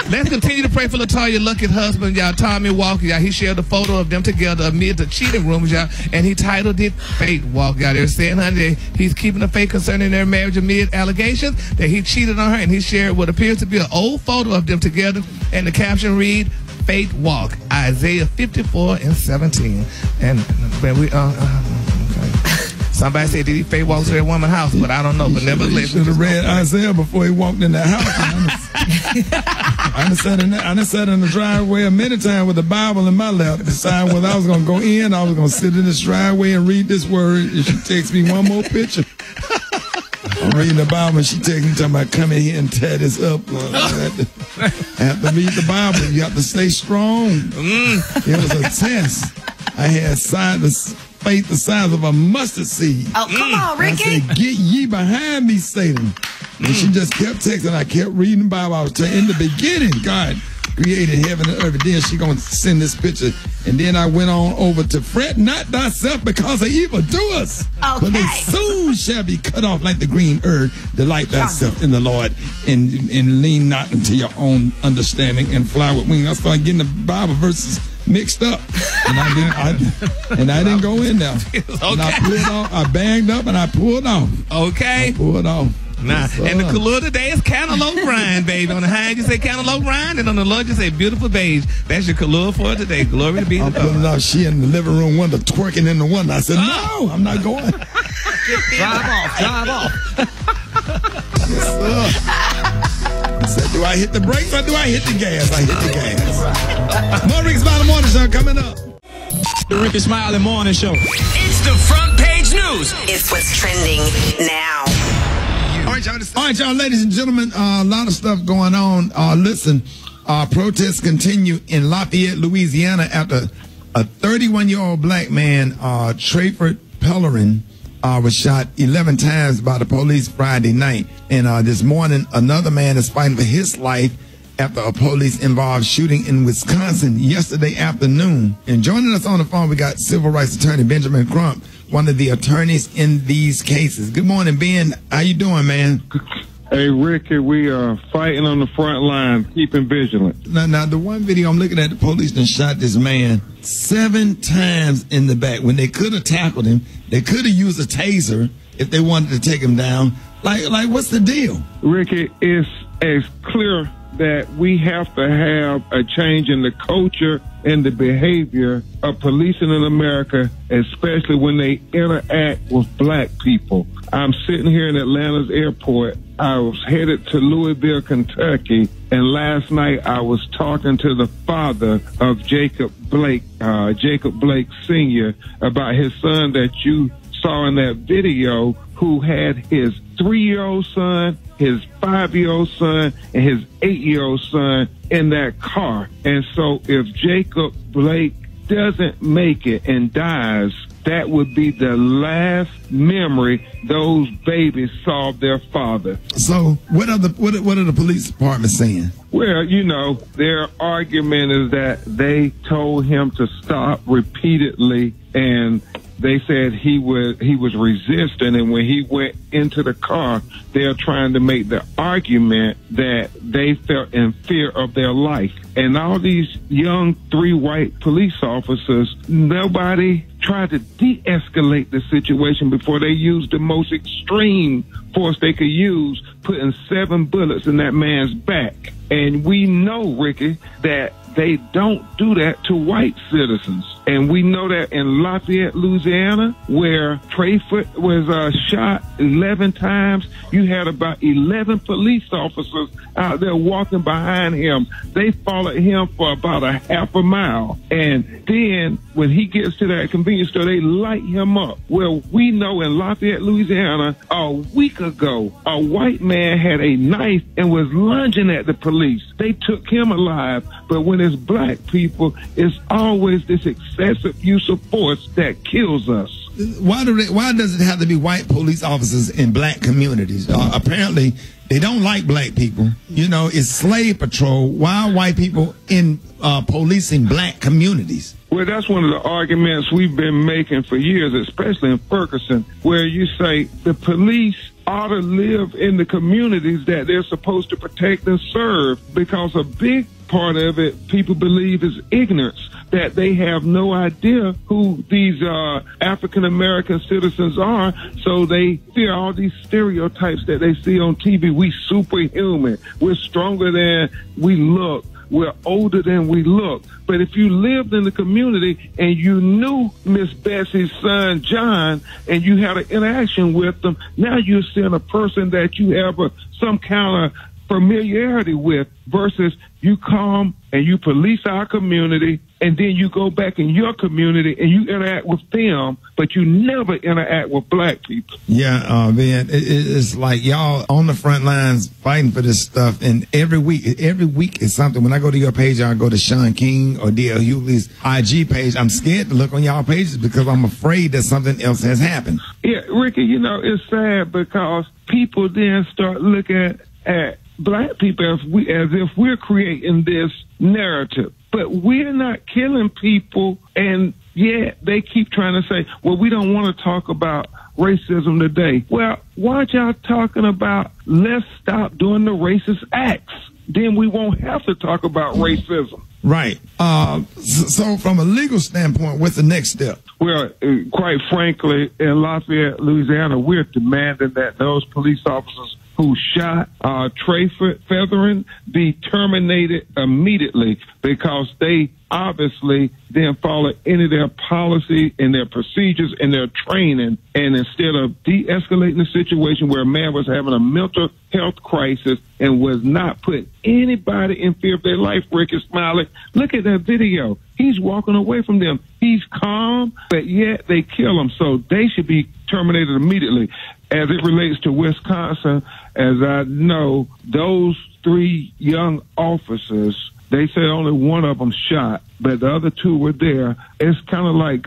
Speaker 4: Let's continue to pray for LaToya Lucky's husband, y'all, Tommy Walker, y'all. He shared a photo of them together amid the cheating rumors, y'all, and he titled it Fate Walk, y'all. They're saying, honey, that he's keeping the faith concerning their marriage amid allegations that he cheated on her, and he shared what appears to be an old photo of them together, and the caption read, Faith Walk, Isaiah 54:17. And when we somebody said, did he faith walk to that woman's house? But I don't know. But nevertheless,
Speaker 1: should have read Isaiah before he walked in that house. I done sat in the driveway many times with the Bible in my lap, deciding whether I was going to go in, I was going to sit in this driveway and read this word. And she takes me one more picture. I'm reading the Bible, and she takes me talking about come in here and tear this up. I have to read the Bible. You have to stay strong. It was a test. I had faith the size of a mustard seed.
Speaker 2: Oh, come on, Ricky.
Speaker 1: I said, get ye behind me, Satan. And she just kept texting. I kept reading the Bible. I was telling, in the beginning, God created heaven and earth. And then she gonna send this picture. And then I went on over to fret not thyself because of evildoers.
Speaker 15: Okay.
Speaker 1: But they soon shall be cut off like the green herb. Delight thyself in the Lord and lean not into your own understanding and fly with wings. I started getting the Bible verses mixed up. And I didn't go in there.
Speaker 4: Okay.
Speaker 1: And I pulled off. I banged up and I pulled off.
Speaker 4: Okay.
Speaker 1: I pulled off.
Speaker 4: Nah, and the color today is Cantaloupe Rind, baby. On the high you say Cantaloupe Rind, and on the low you say Beautiful Beige. That's your color for today. Glory to be
Speaker 1: I'm
Speaker 4: to
Speaker 1: putting
Speaker 4: God.
Speaker 1: off. She in the living room window twerking in the window. I said, no, I'm not going.
Speaker 3: Drive off.
Speaker 1: Yes, sir. I said, do I hit the brakes or do I hit the gas? I hit the gas. More Rickey Smiley Morning Show coming up.
Speaker 6: The Rickey Smiley Morning Show.
Speaker 15: It's the front page news. It's what's trending now.
Speaker 1: All right, y'all, ladies and gentlemen, a lot of stuff going on. Listen, protests continue in Lafayette, Louisiana, after a 31-year-old black man, Trayford Pellerin, was shot 11 times by the police Friday night. And this morning, another man is fighting for his life after a police-involved shooting in Wisconsin yesterday afternoon. And joining us on the phone, we got civil rights attorney Benjamin Crump, one of the attorneys in these cases. Good morning, Ben. How you doing, man?
Speaker 21: Hey, Ricky, we are fighting on the front line, keeping vigilant.
Speaker 1: Now, the one video I'm looking at, the police done shot this man 7 times in the back. When they could have tackled him, they could have used a taser if they wanted to take him down. Like, what's the deal?
Speaker 21: Ricky, it's as clear that we have to have a change in the culture and the behavior of policing in America, especially when they interact with black people. I'm sitting here in Atlanta's airport. I was headed to Louisville, Kentucky, and last night I was talking to the father of Jacob Blake Sr., about his son that you saw in that video, who had his 3-year-old son, his 5-year-old son, and his 8-year-old son in that car. And so if Jacob Blake doesn't make it and dies, that would be the last memory those babies saw of their father.
Speaker 1: So what are the police department saying?
Speaker 21: Well, you know, their argument is that they told him to stop repeatedly, and they said he was resisting, and when he went into the car, they're trying to make the argument that they felt in fear of their life. And all these young 3 white police officers, nobody tried to de-escalate the situation before they used the most extreme force they could use, putting 7 bullets in that man's back. And we know, Ricky, that they don't do that to white citizens. And we know that in Lafayette, Louisiana, where Trayford was shot 11 times, you had about 11 police officers out there walking behind him. They followed him for about a half a mile. And then when he gets to that convenience store, they light him up. Well, we know in Lafayette, Louisiana, a week ago, a white man had a knife and was lunging at the police. They took him alive. But when it's black people, it's always this excessive use of force that kills us.
Speaker 1: Why does it have to be white police officers in black communities? Apparently, they don't like black people. You know, it's slave patrol. Why are white people in policing black communities?
Speaker 21: Well, that's one of the arguments we've been making for years, especially in Ferguson, where you say the police ought to live in the communities that they're supposed to protect and serve, because a big part of it, people believe, is ignorance, that they have no idea who these African-American citizens are, so they fear all these stereotypes that they see on TV. We superhuman. We're stronger than we look. We're older than we look. But if you lived in the community and you knew Miss Bessie's son, John, and you had an interaction with them, now you're seeing a person that you have some kind of familiarity with, versus you come and you police our community, and then you go back in your community and you interact with them, but you never interact with black people.
Speaker 1: Yeah, man, it's like y'all on the front lines fighting for this stuff, and every week is something. When I go to your page, I go to Sean King or D.L. Hughley's IG page, I'm scared to look on y'all pages because I'm afraid that something else has happened.
Speaker 21: Yeah, Ricky, you know, it's sad because people then start looking at black people as if we're creating this narrative. But we're not killing people, and yet they keep trying to say, well, we don't want to talk about racism today. Well, why aren't y'all talking about let's stop doing the racist acts? Then we won't have to talk about racism.
Speaker 1: Right. So from a legal standpoint, what's the next step?
Speaker 21: Well, quite frankly, in Lafayette, Louisiana, we're demanding that those police officers who shot Trey Featherin be terminated immediately, because they obviously didn't follow any of their policy and their procedures and their training. And instead of de-escalating the situation where a man was having a mental health crisis and was not putting anybody in fear of their life, Rickey Smiley, look at that video. He's walking away from them. He's calm, but yet they kill him. So they should be terminated immediately. As it relates to Wisconsin, as I know, those 3 young officers, they say only one of them shot, but the other 2 were there. It's kind of like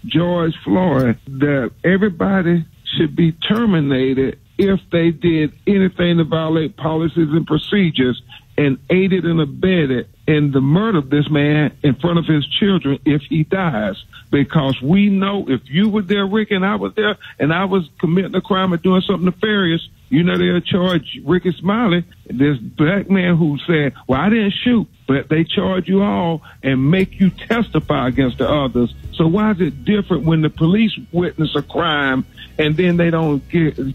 Speaker 21: George Floyd, that everybody should be terminated if they did anything to violate policies and procedures and aided and abetted in the murder of this man in front of his children if he dies. Because we know if you were there, Rick, and I was there, and I was committing a crime or doing something nefarious, you know they'll charge Rickey Smiley, this black man who said, well, I didn't shoot, but they charge you all and make you testify against the others. So why is it different when the police witness a crime and then they don't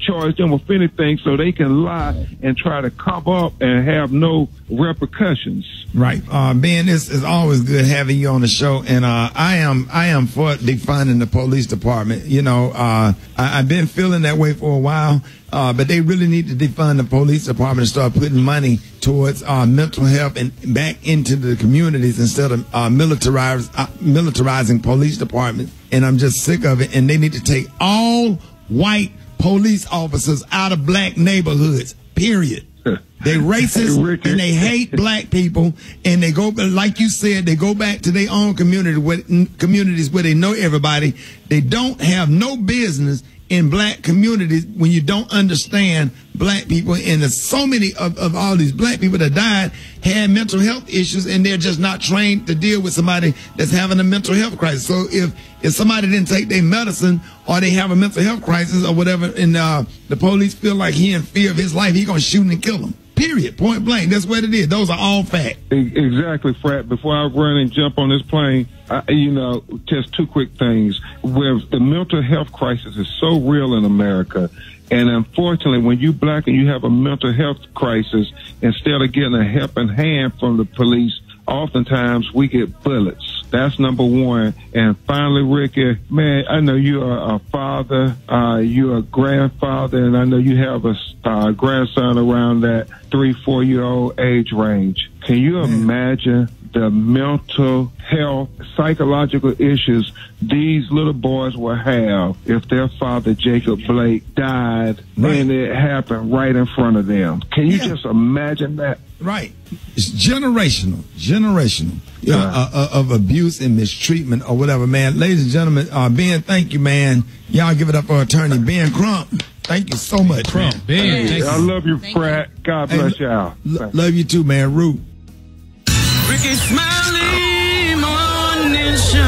Speaker 21: charge them with anything so they can lie and try to cover up and have no repercussions?
Speaker 1: Right. Ben, it's always good having you on the show, and I am for defunding the police department. You know, I've been feeling that way for a while, but they really need to defund the police department and start putting money towards mental health and back into the communities instead of militarizing police departments. And I'm just sick of it. And they need to take all white police officers out of black neighborhoods, period. They racist and they hate black people, and they go, like you said, they go back to their own communities where they know everybody. They don't have no business in black communities when you don't understand black people. And there's so many of all these black people that died had mental health issues, and they're just not trained to deal with somebody that's having a mental health crisis. So if somebody didn't take their medicine, or they have a mental health crisis or whatever, and the police feel like he in fear of his life, he gonna shoot and kill him. Period. Point blank. That's what it is. Those are all facts.
Speaker 21: Exactly, Frat. Before I run and jump on this plane, just 2 quick things. Where the mental health crisis is so real in America, and unfortunately, when you black and you have a mental health crisis, instead of getting a helping hand from the police, oftentimes we get bullets. That's number one. And finally, Rickey, man, I know you are a father, you're a grandfather, and I know you have a grandson around that 3-4-year-old age range. Can you imagine the mental health, psychological issues these little boys will have if their father, Jacob Blake, died and it happened right in front of them? Can you just imagine that?
Speaker 1: Right. It's generational of abuse and mistreatment or whatever, man. Ladies and gentlemen, Ben, thank you, man. Y'all give it up for attorney Ben Crump. Thank you so much, Crump.
Speaker 21: Ben, hey, I love you, Pratt. God bless y'all.
Speaker 1: Love you too, man. Root.
Speaker 15: Rickey Smiley Morning Show.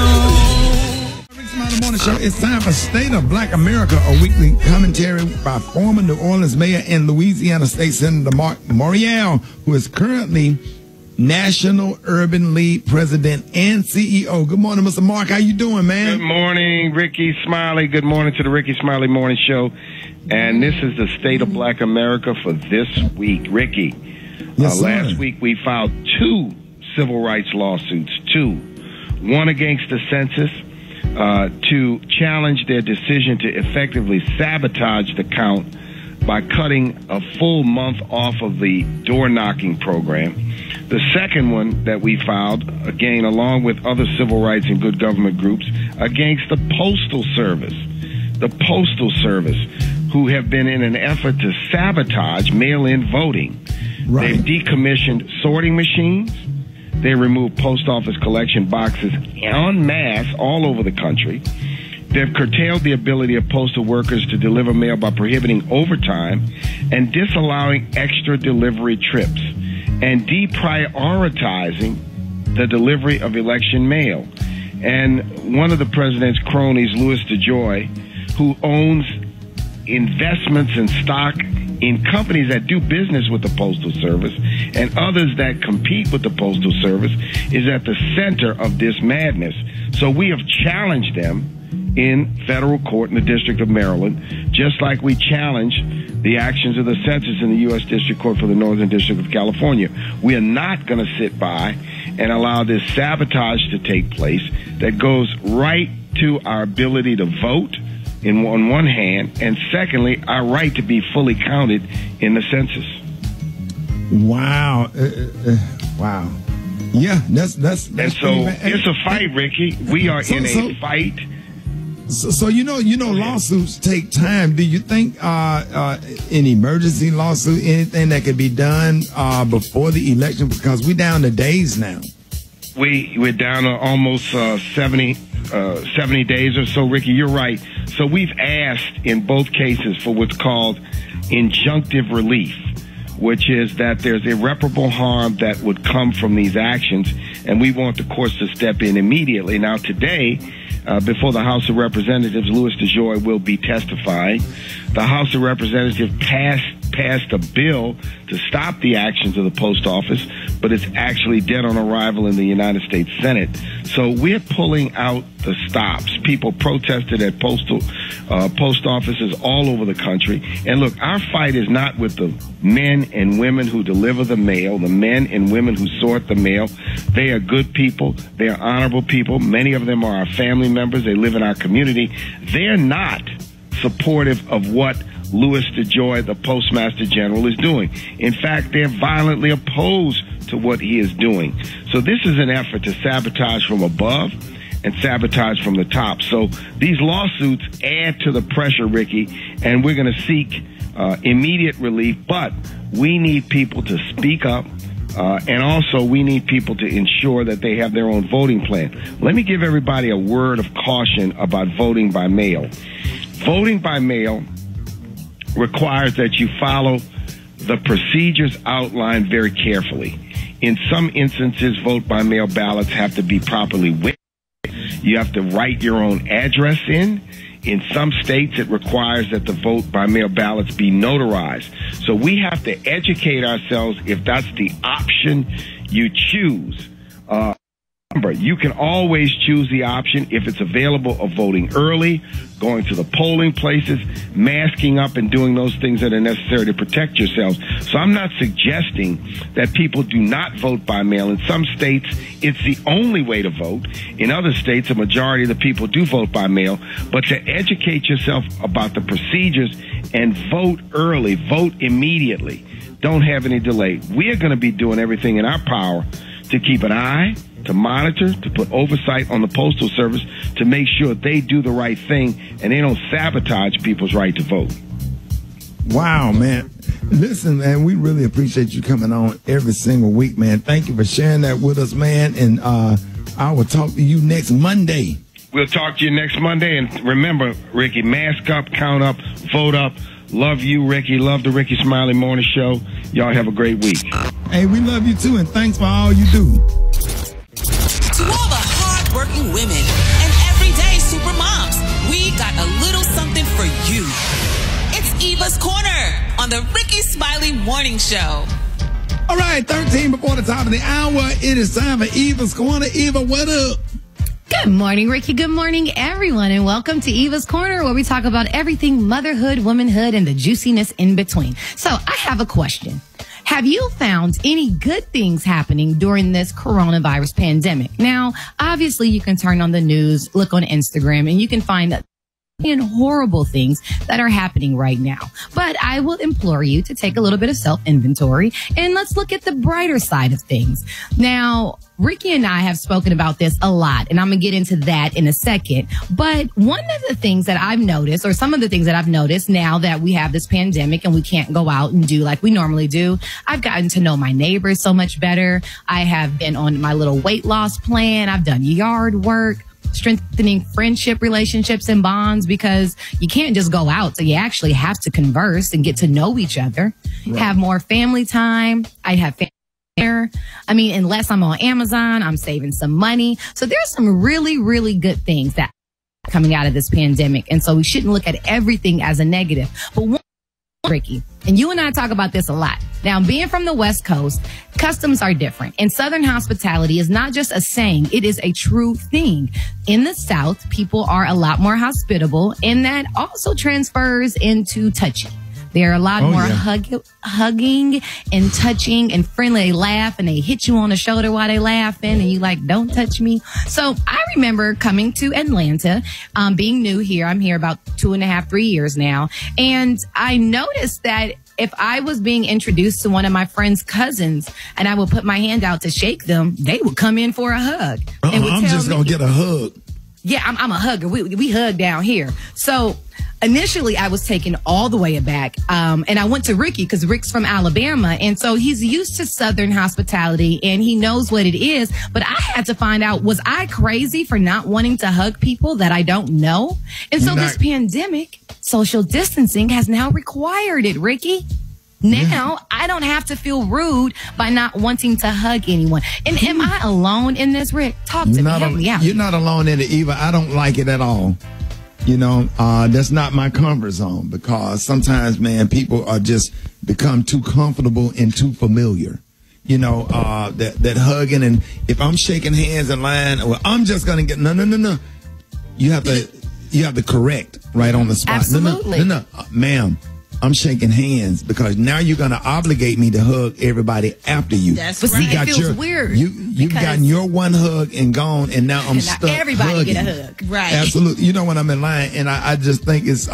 Speaker 1: Rickey Smiley Morning Show. It's time for State of Black America, a weekly commentary by former New Orleans Mayor and Louisiana State Senator Mark Morial, who is currently National Urban League President and CEO. Good morning, Mr. Mark. How you doing, man?
Speaker 8: Good morning, Rickey Smiley. Good morning to the Rickey Smiley Morning Show. And this is the State of Black America for this week. Rickey, last week we filed 2 civil rights lawsuits, 2. One against the census to challenge their decision to effectively sabotage the count by cutting a full month off of the door knocking program. The second one that we filed, again, along with other civil rights and good government groups, against the Postal Service. The Postal Service, who have been in an effort to sabotage mail-in voting. Right. They've decommissioned sorting machines. They removed post office collection boxes en masse all over the country. They've curtailed the ability of postal workers to deliver mail by prohibiting overtime and disallowing extra delivery trips and deprioritizing the delivery of election mail. And one of the president's cronies, Louis DeJoy, who owns investments and stock in companies that do business with the Postal Service and others that compete with the Postal Service, is at the center of this madness. So we have challenged them in federal court in the District of Maryland, just like we challenge the actions of the census in the U.S. District Court for the Northern District of California. We are not going to sit by and allow this sabotage to take place that goes right to our ability to vote on one hand, and secondly, our right to be fully counted in the census.
Speaker 1: Wow. Wow. Yeah, that's
Speaker 8: and so it's a fight, Ricky. We are in a fight.
Speaker 1: So lawsuits take time. Do you think an emergency lawsuit, anything that could be done before the election? Because we're down to days now.
Speaker 8: We're down to almost 70 days or so, Ricky. You're right. So we've asked in both cases for what's called injunctive relief, which is that there's irreparable harm that would come from these actions, and we want the courts to step in immediately. Now, today, before the House of Representatives, Louis DeJoy will be testifying. The House of Representatives passed a bill to stop the actions of the post office, but it's actually dead on arrival in the United States Senate. So we're pulling out the stops. People protested at post offices all over the country. And look, our fight is not with the men and women who deliver the mail, the men and women who sort the mail. They are good people. They are honorable people. Many of them are our family members. They live in our community. They're not supportive of what Louis DeJoy, the Postmaster General, is doing. In fact, they're violently opposed to what he is doing. So this is an effort to sabotage from above and sabotage from the top. So these lawsuits add to the pressure, Ricky, and we're going to seek immediate relief, but we need people to speak up, and also we need people to ensure that they have their own voting plan. Let me give everybody a word of caution about voting by mail. Voting by mail requires that you follow the procedures outlined very carefully. In some instances, vote by mail ballots have to be properly witnessed. You have to write your own address in. In some states, it requires that the vote by mail ballots be notarized. So we have to educate ourselves if that's the option you choose. Remember, you can always choose the option if it's available of voting early, going to the polling places, masking up, and doing those things that are necessary to protect yourselves. So I'm not suggesting that people do not vote by mail. In some states, it's the only way to vote. In other states, a majority of the people do vote by mail. But to educate yourself about the procedures and vote early, vote immediately. Don't have any delay. We are going to be doing everything in our power to keep an eye, to monitor, to put oversight on the Postal Service to make sure they do the right thing and they don't sabotage people's right to vote.
Speaker 1: Wow, man. Listen, man, we really appreciate you coming on every single week, man. Thank you for sharing that with us, man. And I will talk to you next Monday.
Speaker 8: We'll talk to you next Monday. And remember, Ricky, mask up, count up, vote up. Love you, Ricky. Love the Rickey Smiley Morning Show. Y'all have a great week.
Speaker 1: Hey, we love you too, and thanks for all you do.
Speaker 7: To all the hard-working women and everyday super moms, we got a little something for you. It's Eva's Corner on the Rickey Smiley Morning Show.
Speaker 1: All right, 13 before the top of the hour. It is time for Eva's Corner. Eva, what up?
Speaker 2: Good morning, Ricky. Good morning, everyone, and welcome to Eva's Corner, where we talk about everything motherhood, womanhood, and the juiciness in between. So I have a question. Have you found any good things happening during this coronavirus pandemic? Now, obviously, you can turn on the news, look on Instagram, and you can find horrible things that are happening right now. But I will implore you to take a little bit of self-inventory and let's look at the brighter side of things. Now, Ricky and I have spoken about this a lot, and I'm going to get into that in a second. But one of the things that I've noticed, or some of the things that I've noticed now that we have this pandemic and we can't go out and do like we normally do, I've gotten to know my neighbors so much better. I have been on my little weight loss plan. I've done yard work. strengthening friendship relationships and bonds, because you can't just go out. So you actually have to converse and get to know each other, have more family time. I'd have family dinner. I mean, unless I'm on Amazon, I'm saving some money. So there's some really, really good things that are coming out of this pandemic. And so we shouldn't look at everything as a negative. But one, Ricky, and you and I talk about this a lot. Now, being from the West Coast, customs are different. And Southern hospitality is not just a saying, it is a true thing. In the South, people are a lot more hospitable, and that also transfers into touching. They're a lot more hugging and touching and friendly. They laugh and they hit you on the shoulder while they laughing, and you like, don't touch me. So I remember coming to Atlanta, being new here. I'm here about 2.5, 3 years now. And I noticed that if I was being introduced to one of my friend's cousins and I would put my hand out to shake them, they would come in for a hug. And would
Speaker 1: I'm just going to get a hug.
Speaker 2: Yeah, I'm a hugger. We hug down here. So initially, I was taken all the way aback. And I went to Ricky because Rick's from Alabama. And so he's used to Southern hospitality and he knows what it is. But I had to find out, was I crazy for not wanting to hug people that I don't know? And so this pandemic, social distancing has now required it, Ricky. Now, I don't have to feel rude by not wanting to hug anyone. And am I alone in this, Rick? Talk to me. Help me out.
Speaker 1: You're not alone in it either. I don't like it at all. You know, that's not my comfort zone, because sometimes, man, people are just become too comfortable and too familiar. You know, that hugging, and if I'm shaking hands in line, well, I'm just going to get, no. You have to correct right on the spot.
Speaker 2: Absolutely.
Speaker 1: No, ma'am. I'm shaking hands because now you're going to obligate me to hug everybody after you.
Speaker 2: That's right. But see, it feels weird.
Speaker 1: You've gotten your one hug and gone, and now I'm stuck
Speaker 2: everybody
Speaker 1: hugging.
Speaker 2: get a hug. Right.
Speaker 1: Absolutely. You know, when I'm in line, and I just think it's,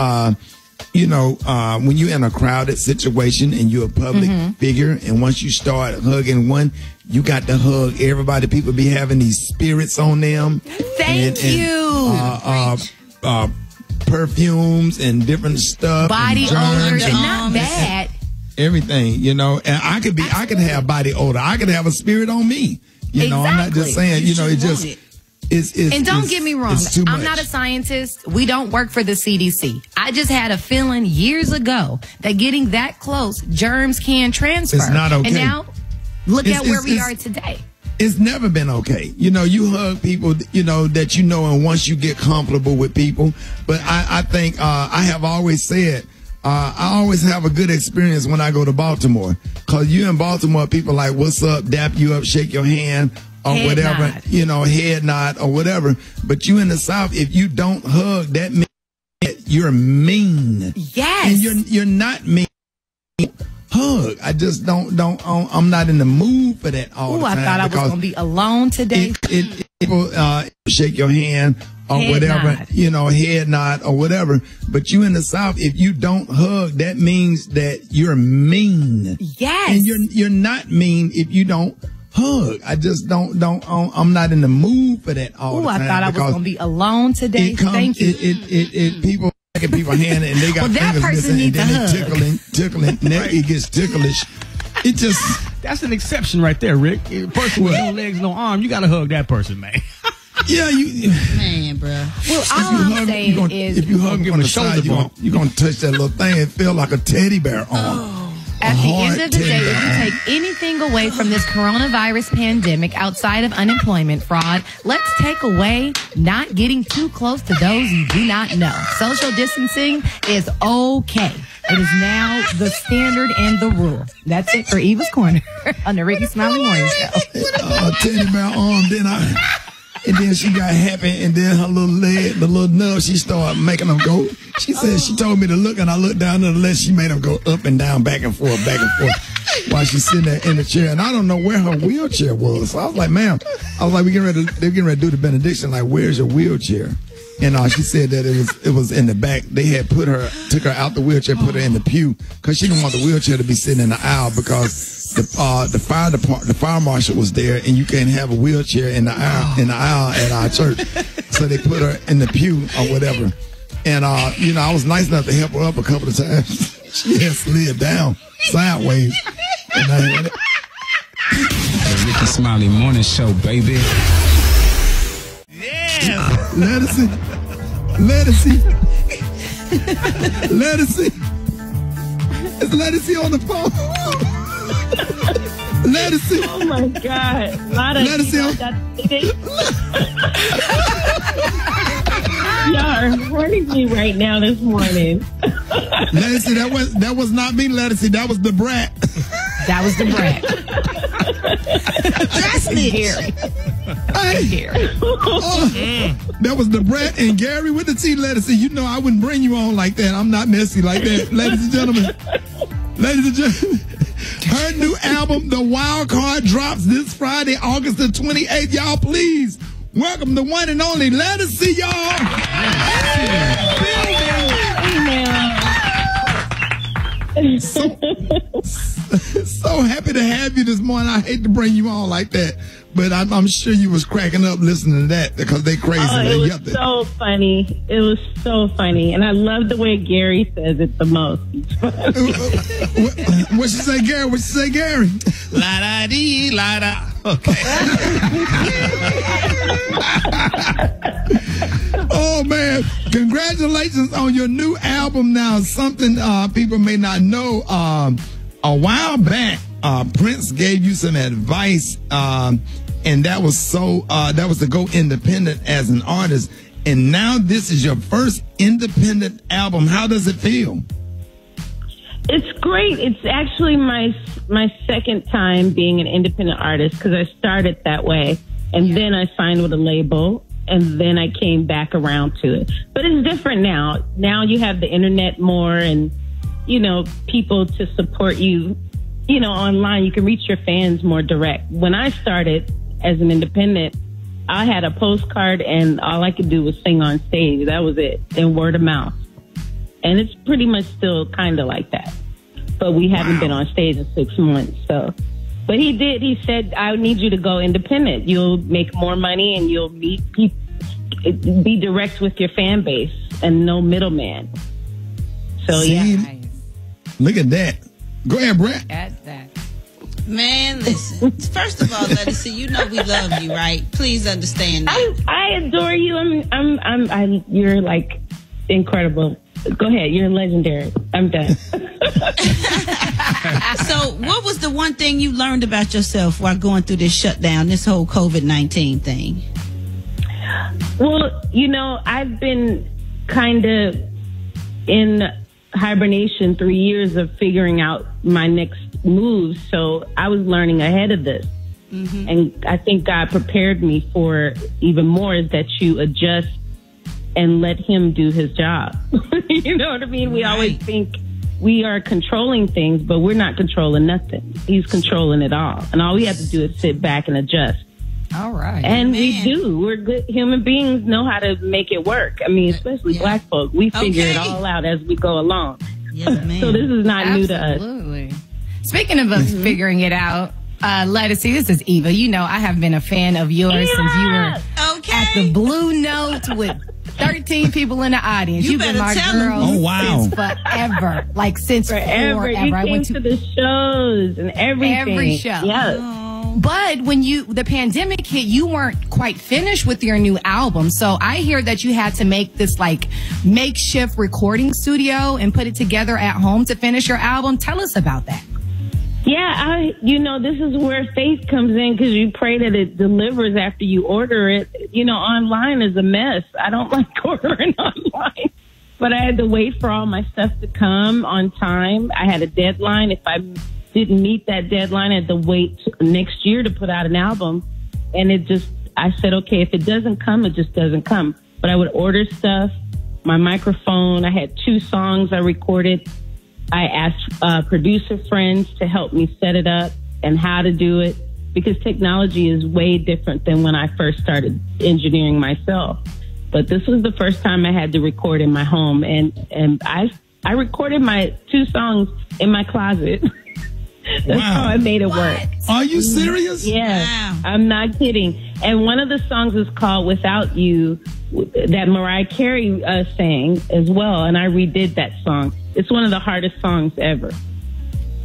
Speaker 1: you know, when you're in a crowded situation and you're a public figure, and once you start hugging one, you got to hug everybody. People be having these spirits on them.
Speaker 2: Thank you.
Speaker 1: Perfumes and different stuff,
Speaker 2: body odor, not bad.
Speaker 1: Everything, you know. And I could have body odor. I could have a spirit on me. You know, I'm not just saying. You know, it just it's.
Speaker 2: And don't get me wrong, I'm
Speaker 1: much.
Speaker 2: not a scientist. We don't work for the CDC. I just had a feeling years ago that getting that close, germs can transfer.
Speaker 1: It's not okay.
Speaker 2: And now, look at where we are today.
Speaker 1: It's never been okay. You know, you hug people, you know, that you know, and once you get comfortable with people. But I think I have always said, I always have a good experience when I go to Baltimore. Because you in Baltimore, people like, what's up, dap you up, shake your hand, or head whatever, nod. You know, head nod or whatever. But you in the South, if you don't hug, that means you're mean.
Speaker 2: Yes.
Speaker 1: And you're not mean. Hug. I just don't. I'm not in the mood for that all the time.
Speaker 2: I thought I was going to be alone today.
Speaker 1: People shake your hand or
Speaker 2: head
Speaker 1: whatever,
Speaker 2: nod.
Speaker 1: You know, head nod or whatever. But you in the South, if you don't hug, that means that you're mean.
Speaker 2: Yes.
Speaker 1: And you're not mean if you don't hug. I just don't. I'm not in the mood for that all the time.
Speaker 2: I thought I was going to be alone today. Thank you.
Speaker 1: People. At people's hand and they got fingers missing, and then they tickling, it gets ticklish. It just
Speaker 3: that's an exception right there, Rick. A person with no legs, no arm, you got to hug that person, man.
Speaker 1: Yeah,
Speaker 5: man, bro.
Speaker 2: Well, all I'm saying is,
Speaker 1: if you hug him on the side, you're gonna touch that little thing and feel like a teddy bear on.
Speaker 2: At the end of the day, if you take anything away from this coronavirus pandemic outside of unemployment fraud, let's take away not getting too close to those you do not know. Social distancing is okay. It is now the standard and the rule. That's it for Eva's Corner on the Rickey Smiley Morning Show.
Speaker 1: Teddy bear arm, and then she got happy, and then her little leg, the little nub, she started making them go. She said, she told me to look, and I looked down to the left. She made them go up and down, back and forth, while she's sitting there in the chair. And I don't know where her wheelchair was. So I was like, ma'am, they're getting ready to do the benediction. Like, where's your wheelchair? And she said that it was in the back. They had took her out the wheelchair, put her in the pew, because she didn't want the wheelchair to be sitting in the aisle, because the fire marshal was there, and you can't have a wheelchair in the aisle at our church. So they put her in the pew or whatever. And you know, I was nice enough to help her up a couple of times. She had slid down sideways. And I had it.
Speaker 6: The Rickey Smiley Morning Show, baby.
Speaker 4: Yeah. ass.
Speaker 1: Lettucey. Is Lettucey on the phone? Lettucey.
Speaker 10: Oh my God.
Speaker 1: Lettucey on.
Speaker 10: Y'all are hurting me right now this morning.
Speaker 1: Lettucey, that was not me, Lettucey. That was the brat.
Speaker 2: That was the brat.
Speaker 5: That's me.
Speaker 2: Gary.
Speaker 1: That was the brat and Gary with the T. Lettucey. You know I wouldn't bring you on like that. I'm not messy like that. Ladies and gentlemen. Her new album, The Wild Card, drops this Friday, August the 28th. Y'all, please welcome the one and only Lettucey, y'all. So happy to have you this morning. I hate to bring you on like that, but I'm sure you was cracking up listening to that because they crazy.
Speaker 10: Oh, it was so funny. It was so funny, and I love the way Gary says it the most.
Speaker 1: What she say, Gary? What she say, Gary?
Speaker 4: La da dee, la da. Okay.
Speaker 1: Oh man! Congratulations on your new album. Now, something people may not know. A while back, Prince gave you some advice, and that was to go independent as an artist. And now this is your first independent album. How does it feel?
Speaker 10: It's great. It's actually my second time being an independent artist because I started that way, and then I signed with a label, and then I came back around to it. But it's different now. Now you have the internet more, and people to support you, online. You can reach your fans more direct. When I started as an independent, I had a postcard and all I could do was sing on stage. That was it. And word of mouth. And it's pretty much still kind of like that. But we haven't been on stage in 6 months. So, but he said, I need you to go independent. You'll make more money and you'll meet people, be direct with your fan base and no middleman. So yeah.
Speaker 1: Look at that. Go ahead, Brett.
Speaker 2: At that.
Speaker 5: Man, listen. First of all, Lettucey, you know we love you, right? Please understand that.
Speaker 10: I adore you. You're like incredible. Go ahead. You're legendary. I'm done.
Speaker 5: So, what was the one thing you learned about yourself while going through this shutdown, this whole COVID-19 thing?
Speaker 10: Well, I've been kind of in hibernation 3 years of figuring out my next moves. So I was learning ahead of this. Mm-hmm. And I think God prepared me for even more is that you adjust and let him do his job. You know what I mean? We always think we are controlling things, but we're not controlling nothing. He's controlling it all. And all we have to do is sit back and adjust.
Speaker 2: All right.
Speaker 10: And we do. We're good human beings, know how to make it work. I mean, especially black folk. We figure it all out as we go along. Yes, so this is not new to us.
Speaker 2: Absolutely. Speaking of us figuring it out, Lettucey, this is Eva. I have been a fan of yours since you were at the Blue Note with 13 people in the audience. You've been my girl since forever. Like since forever.
Speaker 10: You came to the shows and everything.
Speaker 2: Every show.
Speaker 10: Yes.
Speaker 2: But when the pandemic hit, you weren't quite finished with your new album. So I hear that you had to make this like makeshift recording studio and put it together at home to finish your album. Tell us about that.
Speaker 10: Yeah, this is where faith comes in because you pray that it delivers after you order it. Online is a mess. I don't like ordering online. But I had to wait for all my stuff to come on time. I had a deadline. If I didn't meet that deadline, I had to wait next year to put out an album. And I said, okay, if it doesn't come, it just doesn't come. But I would order stuff, my microphone. I had 2 songs I recorded. I asked producer friends to help me set it up and how to do it because technology is way different than when I first started engineering myself. But this was the first time I had to record in my home. And I recorded my 2 songs in my closet. That's how I made it work.
Speaker 1: Are you serious?
Speaker 10: Yeah, wow. I'm not kidding. And one of the songs is called Without You that Mariah Carey sang as well. And I redid that song. It's one of the hardest songs ever.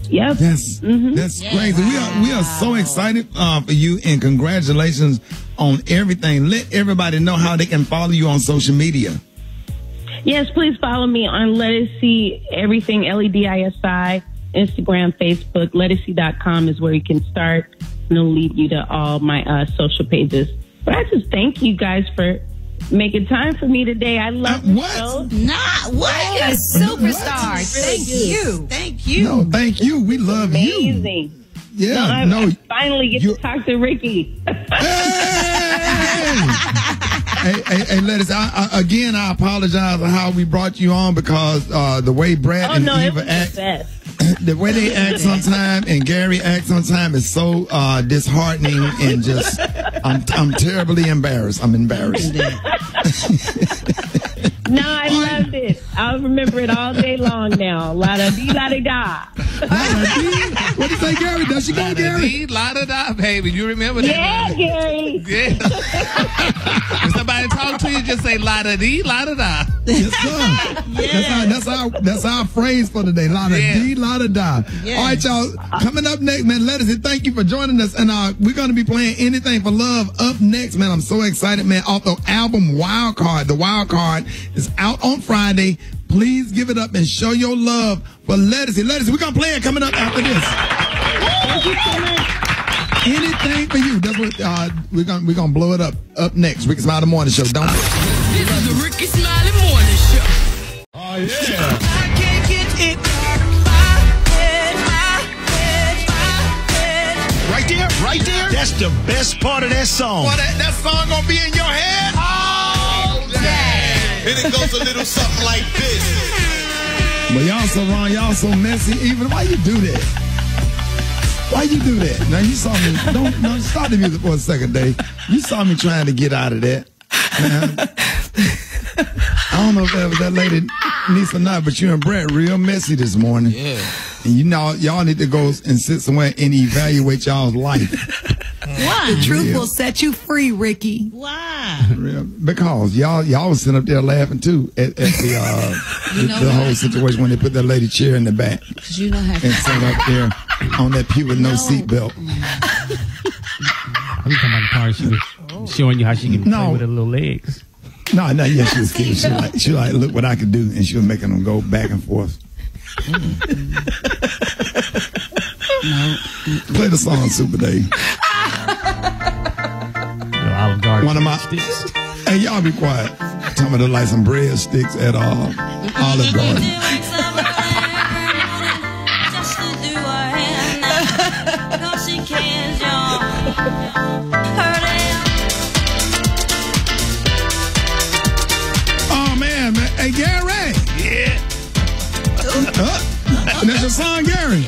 Speaker 10: Yep.
Speaker 1: That's crazy. We are so excited for you, and congratulations on everything. Let everybody know how they can follow you on social media.
Speaker 10: Yes, please follow me on Let It See Everything, LEDISI, Instagram, Facebook. LetItSee.com is where you can start, and it'll lead you to all my social pages. But I just thank you guys for making time for me today. I love the show.
Speaker 5: What?
Speaker 2: You're a superstar. Thank you.
Speaker 5: Thank you.
Speaker 1: No, thank you. We love you.
Speaker 10: Amazing.
Speaker 1: Yeah,
Speaker 10: I finally get to talk to Ricky.
Speaker 1: Hey, Lettuce, again, I apologize for how we brought you on because the way Brad and Eva act, the way they act sometimes and Gary acts sometimes is so disheartening and just, I'm terribly embarrassed. I'm embarrassed.
Speaker 10: No, I loved it. I'll remember it all day long now. La-da-dee, la-da-da.
Speaker 1: What do you say, Gary? Does she go, Gary?
Speaker 4: La-da-da, baby. You remember that?
Speaker 10: Yeah, Gary.
Speaker 4: Yeah. When somebody talk to you, just say la-da-dee, la-da-da.
Speaker 1: Yes, sir. That's our phrase for today. La-da-dee, la-da-da.
Speaker 5: Yeah.
Speaker 1: All right, y'all. Coming up next, man, Lettuce, thank you for joining us. And we're going to be playing Anything for Love up next, man. I'm so excited, man. Off the album Wild Card. The Wild Card is out on Friday. Please give it up and show your love for Lettuce. Lettuce, we're going to play it coming up after this.
Speaker 10: Thank you so much.
Speaker 1: Anything for you. That's what we're gonna blow it up next. Rickey Smiley Morning Show. Don't.
Speaker 13: This is the Rickey Smiley Morning Show.
Speaker 6: Oh, yeah.
Speaker 15: I can't get it out of my head.
Speaker 11: Right there. That's the best part of that song.
Speaker 1: Well, that song gonna be in your head all day.
Speaker 11: And it goes a little something like this.
Speaker 1: But y'all so wrong. Y'all so messy. Even why you do that? Why you do that? Now you saw me. Don't stop the music for a second, Dave. You saw me trying to get out of that. I don't know if that was that lady niece or not, but you and Brett real messy this morning.
Speaker 14: Yeah.
Speaker 1: And you know y'all need to go and sit somewhere and evaluate y'all's life.
Speaker 2: Why? The truth will set you free, Ricky.
Speaker 5: Why?
Speaker 1: Because y'all was sitting up there laughing too at the whole situation when they put that lady chair in the back.
Speaker 5: Because you know how
Speaker 1: and sat up there on that pew with no seatbelt.
Speaker 3: I'm talking about the part she was showing you how she can play with her little legs.
Speaker 1: No, yeah, she was kidding. She like, look what I could do, and she was making them go back and forth. Play the song, Super Dave.
Speaker 3: Olive Garden.
Speaker 1: One of my sticks. Hey, y'all be quiet. Tell me to like some breadsticks at Olive Garden. Oh man. Hey, Gary.
Speaker 4: Yeah.
Speaker 1: That's your song, Gary.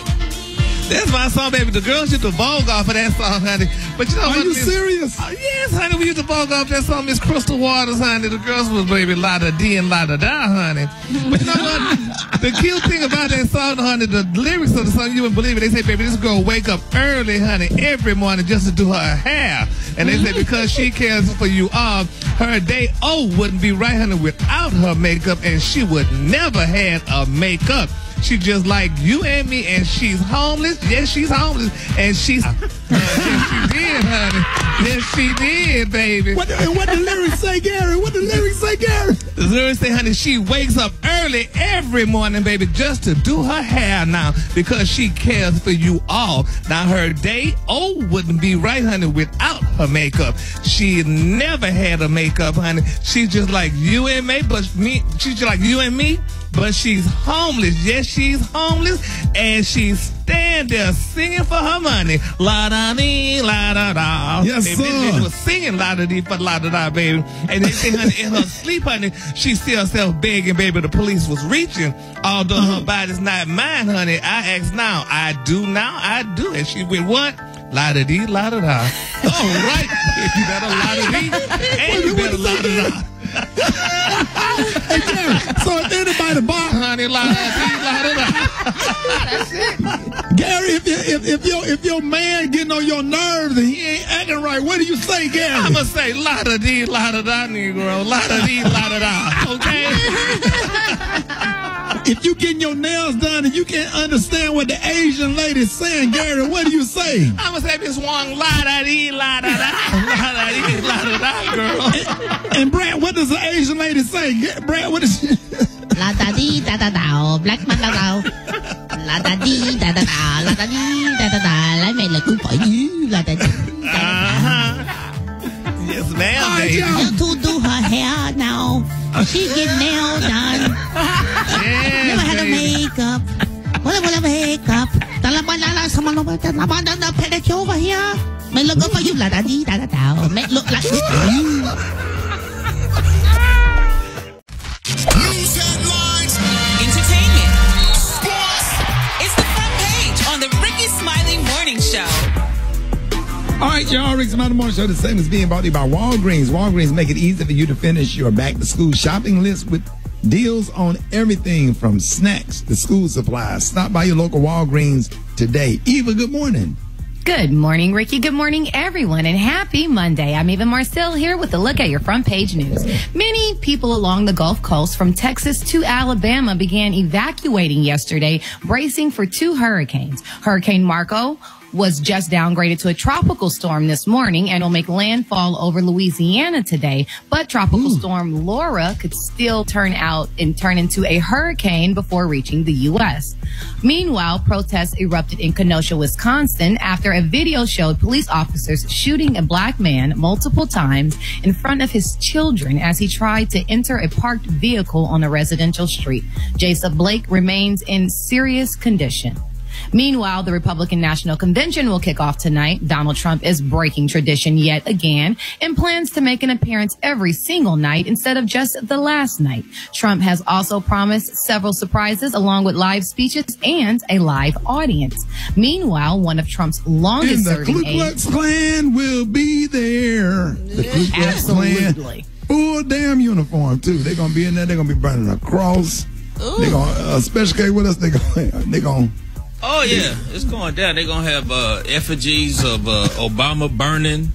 Speaker 4: That's my song, baby. The girls used to vogue off of that song, honey. But you know what?
Speaker 1: Are you serious?
Speaker 4: Yes, honey. We used to vogue off that song, Miss Crystal Waters, honey. The girls was, baby, la-da-dee and la-da-da, honey. But you know what? The cute thing about that song, honey, the lyrics of the song, you wouldn't believe it. They say, baby, this girl wake up early, honey, every morning just to do her hair. And they say because she cares for you all, her day, wouldn't be right, honey, without her makeup. And she would never had a makeup. She just like you and me, and she's homeless. Yes, she's homeless, and she's yes, she did, honey. Yes, she did, baby.
Speaker 1: What the lyrics say, Gary? What the lyrics say, Gary?
Speaker 4: The lyrics say, honey, she wakes up early every morning, baby, just to do her hair now because she cares for you all. Now her day, wouldn't be right, honey, without her makeup. She never had a makeup, honey. She's just like you and me, she's just like you and me. But she's homeless. Yes, she's homeless. And she's standing there singing for her money. La-da-dee, la-da-da.
Speaker 1: Yes,
Speaker 4: baby,
Speaker 1: sir.
Speaker 4: This bitch was singing la-da-dee for la-da-da, baby. And they say, honey, in her sleep, honey, she see herself begging, baby. The police was reaching. Although her body's not mine, honey. I ask now. I do now. I do. And she went, what? La-da-dee, la-da-da. All right. You better la-da-dee. And you better la-da-da.
Speaker 1: Hey, Gary, so if anybody buy,
Speaker 4: honey,
Speaker 1: Gary, if your man getting on your nerves and he ain't acting right, what do you say, Gary?
Speaker 4: I'ma say la-da-dee, la-da-da, Negro. La-da-dee, la-da-da. Okay?
Speaker 1: If you getting your nails done and you you can't understand what the Asian lady's saying, Gary, what do you say?
Speaker 14: I must have this one la-da-dee, la-da-da, la-da-dee, la-da-da, girl.
Speaker 1: And Brad, what does the Asian lady say? Brad, what is she?
Speaker 12: La-da-dee-da-da-da, black man da-da. La-da-dee-da-da-da, la-da-dee-da-da-da, I made a good for you, la-da-dee.
Speaker 14: Yes, ma'am, baby.
Speaker 12: You to do her hair now. She get nails done. Never had a makeup. Whatever makeup. Someone over there. The pedicure over here. May look good for you. La da dee da da da. May look like you.
Speaker 7: News headlines, entertainment, sports. It's the front page on the Rickey Smiley Morning Show.
Speaker 1: All right, y'all, Rickey Smiley Morning Show. The same is being brought to you by Walgreens. Walgreens make it easy for you to finish your back-to-school shopping list with deals on everything from snacks to school supplies. Stop by your local Walgreens today. Eva, good morning.
Speaker 2: Good morning, Ricky. Good morning, everyone, and happy Monday. I'm Eva Marcel here with a look at your front page news. Many people along the Gulf Coast from Texas to Alabama began evacuating yesterday, bracing for 2 hurricanes. Hurricane Marco was just downgraded to a tropical storm this morning and will make landfall over Louisiana today. But tropical storm Laura could still turn into a hurricane before reaching the U.S. Meanwhile, protests erupted in Kenosha, Wisconsin after a video showed police officers shooting a black man multiple times in front of his children as he tried to enter a parked vehicle on a residential street. Jacob Blake remains in serious condition. Meanwhile, the Republican National Convention will kick off tonight. Donald Trump is breaking tradition yet again and plans to make an appearance every single night instead of just the last night. Trump has also promised several surprises along with live speeches and a live audience. Meanwhile, one of Trump's longest serving aides.
Speaker 1: The Ku Klux Klan will be there. The Ku Klux Klan. Full damn uniform, too. They're going to be in there. They're going to be burning a cross. They're going to, special K with us, they're going to.
Speaker 14: Oh, yeah. It's going down. They're going to have effigies of Obama burning.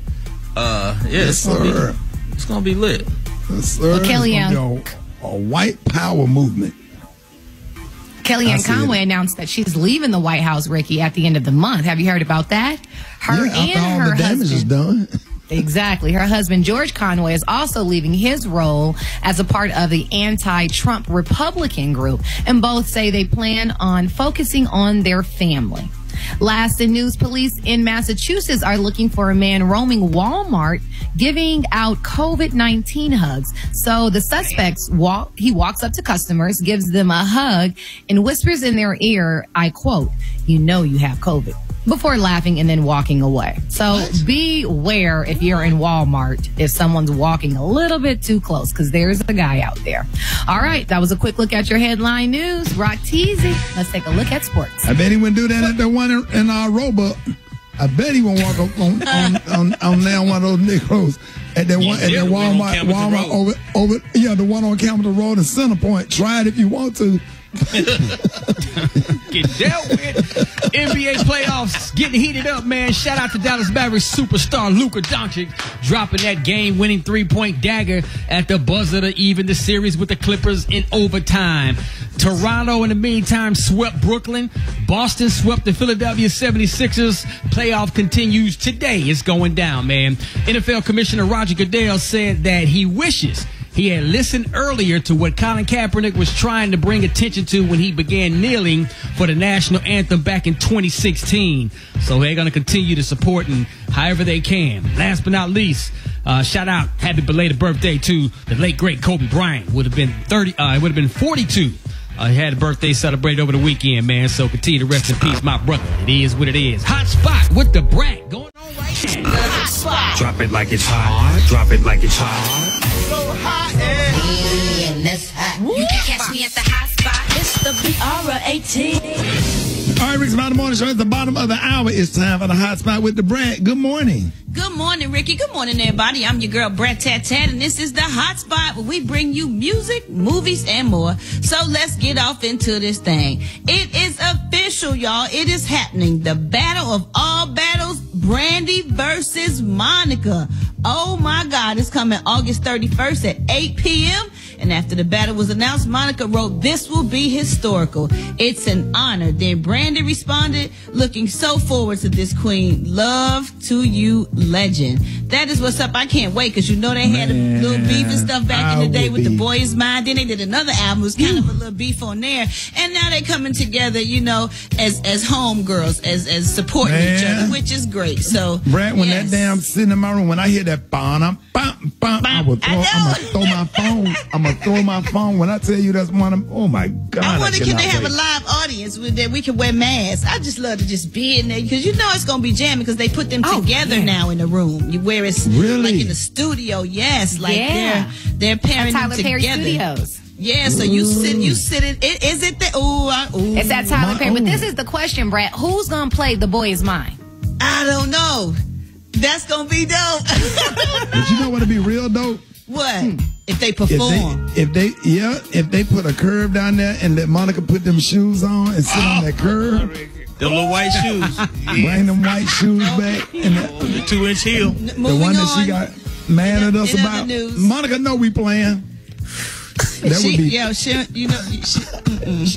Speaker 14: It's going to be lit.
Speaker 1: Yes, sir.
Speaker 2: Well, Kellyanne,
Speaker 1: a white power movement.
Speaker 2: Kellyanne Conway announced that she's leaving the White House, Ricky, at the end of the month. Have you heard about that? Her and
Speaker 1: all
Speaker 2: her
Speaker 1: the damage is done.
Speaker 2: Exactly. Her husband, George Conway, is also leaving his role as a part of the anti-Trump Republican group, and both say they plan on focusing on their family. Last in news, police in Massachusetts are looking for a man roaming Walmart giving out COVID-19 hugs. So the suspects walks up to customers, gives them a hug, and whispers in their ear, I quote, "You know you have COVID," before laughing and then walking away. So beware if you're in Walmart, if someone's walking a little bit too close, because there's a guy out there. All right, that was a quick look at your headline news. Rock Teasy. Let's take a look at sports.
Speaker 1: I bet he wouldn't do that at the one in our Roebuck. I bet he won't walk up on now one of those Negroes at that one at that Walmart over the one on Capital Road and Center Point. Try it if you want to.
Speaker 3: Get dealt with. NBA playoffs getting heated up, man. Shout out to Dallas Mavericks superstar Luka Doncic dropping that game-winning three-point dagger at the buzzer to even the series with the Clippers in overtime. Toronto, in the meantime, swept Brooklyn. Boston swept the Philadelphia 76ers. Playoff continues today. It's going down, man. NFL Commissioner Roger Goodell said that he wishes he had listened earlier to what Colin Kaepernick was trying to bring attention to when he began kneeling for the national anthem back in 2016. So they're going to continue to support him however they can. Last but not least, shout out, happy belated birthday to the late great Kobe Bryant. Would have been 42. He had a birthday celebrated over the weekend, man. So continue to rest in peace, my brother. It is what it is. Hot spot with the brat going on right now.
Speaker 7: Hot spot.
Speaker 22: Drop it like it's hot. Drop it like it's hot.
Speaker 7: So hot and it's hot. You can catch me at the hot spot. It's the BR18.
Speaker 1: All right, Rickey Smiley Morning Show. At the bottom of the hour, it's time for the hot spot with the brat. Good morning.
Speaker 5: Good morning, Ricky. Good morning, everybody. I'm your girl, Brat Tat Tat, and this is the hot spot where we bring you music, movies, and more. So let's get off into this thing. It is official, y'all. It is happening. The battle of all battles, Brandy versus Monica. Oh, my God. It's coming August 31st at 8 p.m., And after the battle was announced, Monica wrote, "This will be historical. It's an honor." Then Brandy responded, "Looking so forward to this, Queen. Love to you, legend." That is what's up. I can't wait, because you know they had a little beef and stuff back in the day with The Boy Is Mine. Then they did another album. It was kind of a little beef on there. And now they're coming together, you know, as homegirls, as supporting each other, which is great. So,
Speaker 1: Brad, when that damn sitting in my room, when I hear that bum, I'm gonna throw my phone. I'm gonna throw my phone. When I tell you that's one of, oh my God.
Speaker 5: I wonder, can they have a live audience with that we can wear masks? I just love to just be in there, because you know it's gonna be jamming, because they put them together now in the room. Where it's like in the studio, yes, like they're pairing them together. Tyler Perry Studios. Yeah, so you sit in. Is it the
Speaker 2: It's that Tyler Perry. But this is the question, Brad. Who's gonna play The Boy Is Mine?
Speaker 5: I don't know. That's gonna be dope.
Speaker 1: But you know what'd be real dope?
Speaker 5: What? If they perform.
Speaker 1: If they put a curve down there and let Monica put them shoes on and sit on that curve.
Speaker 14: The little white shoes.
Speaker 1: Bring them white shoes back. And
Speaker 14: the 2-inch heel.
Speaker 1: The one that she got mad at us about. Monica know we playing. That would be.
Speaker 5: Yeah, she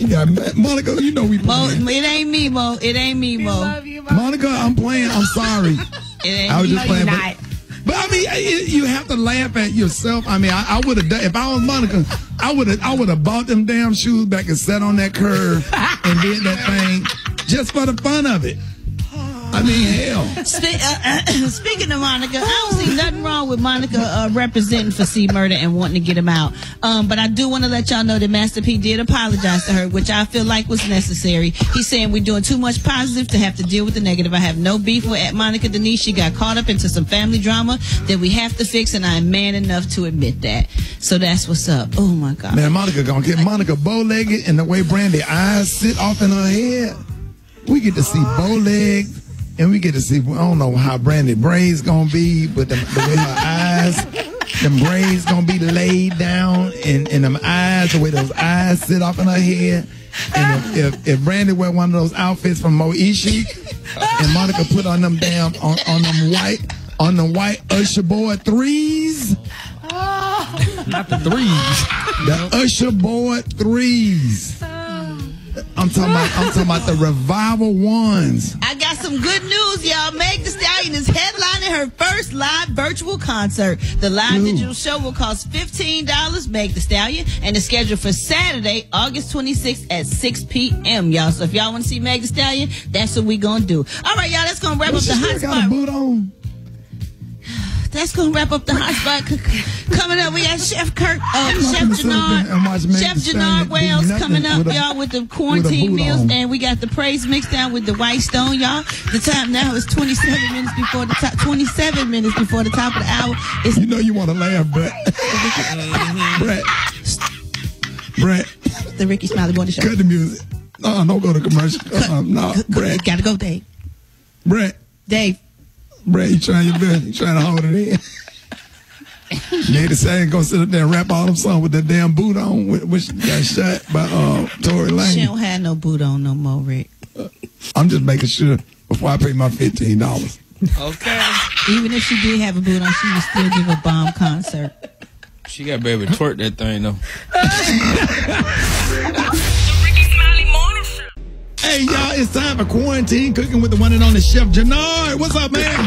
Speaker 1: got mad. Monica, you know we playing.
Speaker 5: Mo, it ain't me, Mo. It ain't me, Mo.
Speaker 2: Love you, Mo.
Speaker 1: Monica, I'm playing. I'm sorry.
Speaker 5: I
Speaker 1: was just playing. But I mean, you have to laugh at yourself. I mean, I would have done, if I was Monica, I would have bought them damn shoes back and sat on that curve and did that thing just for the fun of it. I mean, hell.
Speaker 5: Speaking of Monica, I don't see nothing wrong with Monica representing for C Murder and wanting to get him out. But I do want to let y'all know that Master P did apologize to her, which I feel like was necessary. He's saying we're doing too much positive to have to deal with the negative. I have no beef with Monica Denise. She got caught up into some family drama that we have to fix, and I am man enough to admit that. So that's what's up. Oh my God.
Speaker 1: Man, Monica gonna get Monica bow-legged, and the way Brandy eyes sit off in her head, we get to see bow-legged. And we get to see, I don't know how Brandy braids gonna be, but the way her eyes, them braids gonna be laid down, and them eyes, the way those eyes sit off in her head. And if Brandy wear one of those outfits from Moishi, and Monica put on them damn on them white Usher boy threes.
Speaker 3: Not the threes.
Speaker 1: The Usher boy threes. I'm talking about the revival ones.
Speaker 5: I got some good news, y'all. Meg Thee Stallion is headlining her first live virtual concert. The live digital show will cost $15, Meg Thee Stallion, and is scheduled for Saturday, August 26th at 6 p.m., y'all. So if y'all want to see Meg Thee Stallion, that's what we gonna do. All right, y'all, that's gonna wrap up the hot spot.
Speaker 1: Got a boot on.
Speaker 5: That's gonna wrap up the hot spot. Coming up, we got Chef Jannard Wells coming up, y'all, with the quarantine meals, and we got the praise mix down with the White Stone, y'all. The time now is 27 minutes before the top. 27 minutes before the top of the hour.
Speaker 1: You know you want to laugh, Brett. Brett.
Speaker 5: The Rickey Smiley Morning Show.
Speaker 1: Cut the music. Don't go to commercial. No, Brett.
Speaker 5: Gotta go, Dave.
Speaker 1: Brett.
Speaker 5: Dave.
Speaker 1: Brett, you trying your best. You trying to hold it in. Meg Thee Stallion gonna sit up there and rap all them songs with that damn boot on, which got shot by Tory Lanez.
Speaker 5: She don't have no boot on no more, Rick.
Speaker 1: I'm just making sure before I pay my $15.
Speaker 5: Okay. Even if she did have a boot on, she would still give a bomb concert.
Speaker 3: She got to be able to twerk that thing, though.
Speaker 1: Hey, y'all, it's time for Quarantine Cooking with the one and only Chef Jannard. What's up, man?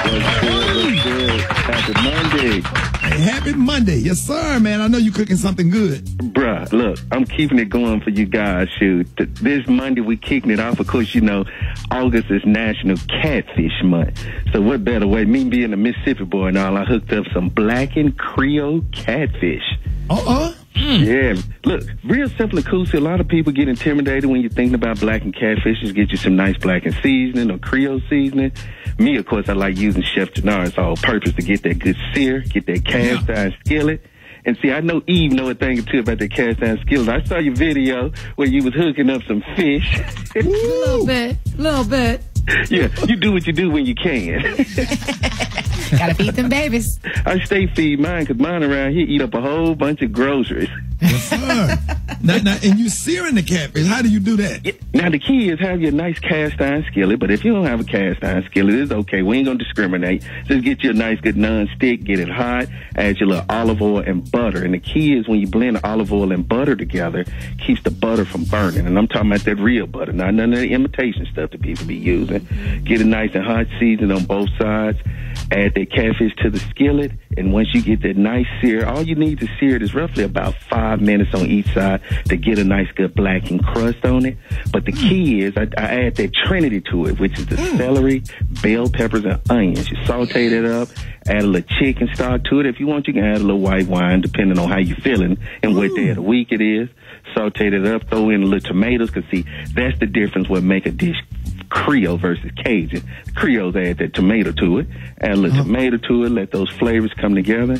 Speaker 21: What's good? Happy Monday.
Speaker 1: Hey, happy Monday. Yes, sir, man. I know you cooking something good.
Speaker 21: Bruh, look, I'm keeping it going for you guys. Shoot, this Monday we kicking it off. Of course, you know, August is National Catfish Month. So what better way? Me being a Mississippi boy and all, I hooked up some Blackened Creole catfish. Yeah, look, real simple and cool. See, a lot of people get intimidated when you're thinking about blackened catfish. Just get you some nice blackened seasoning or Creole seasoning. Me, of course, I like using Chef Jannard's all-purpose to get that good sear, get that cast iron skillet. And see, I know Eve know a thing or two about that cast iron skillet. I saw your video where you was hooking up some fish.
Speaker 2: A little bit.
Speaker 21: Yeah, you do what you do when you can.
Speaker 2: Gotta feed them babies.
Speaker 9: I stay feed mine because mine around here eat up a whole bunch of groceries.
Speaker 1: Yes, sir. now, and you searing the catfish. How do you do that?
Speaker 9: Yeah. Now, the key is have your nice cast iron skillet, but if you don't have a cast iron skillet, it's okay. We ain't going to discriminate. Just get you a nice, good non-stick, get it hot, add your little olive oil and butter. And the key is when you blend the olive oil and butter together, keeps the butter from burning. And I'm talking about that real butter, not none of the imitation stuff that people be using. Get it nice and hot, seasoned on both sides. Add that catfish to the skillet, and once you get that nice sear, all you need to sear it is roughly about 5 minutes on each side to get a nice good blackened crust on it. But the key is I add that trinity to it, which is the celery, bell peppers, and onions. You saute that up, add a little chicken stock to it. If you want, you can add a little white wine, depending on how you're feeling and what day of the week it is. Saute it up, throw in a little tomatoes, because see, that's the difference what make a dish Creole versus Cajun. Creoles add that tomato to it, add a little tomato to it, let those flavors come together,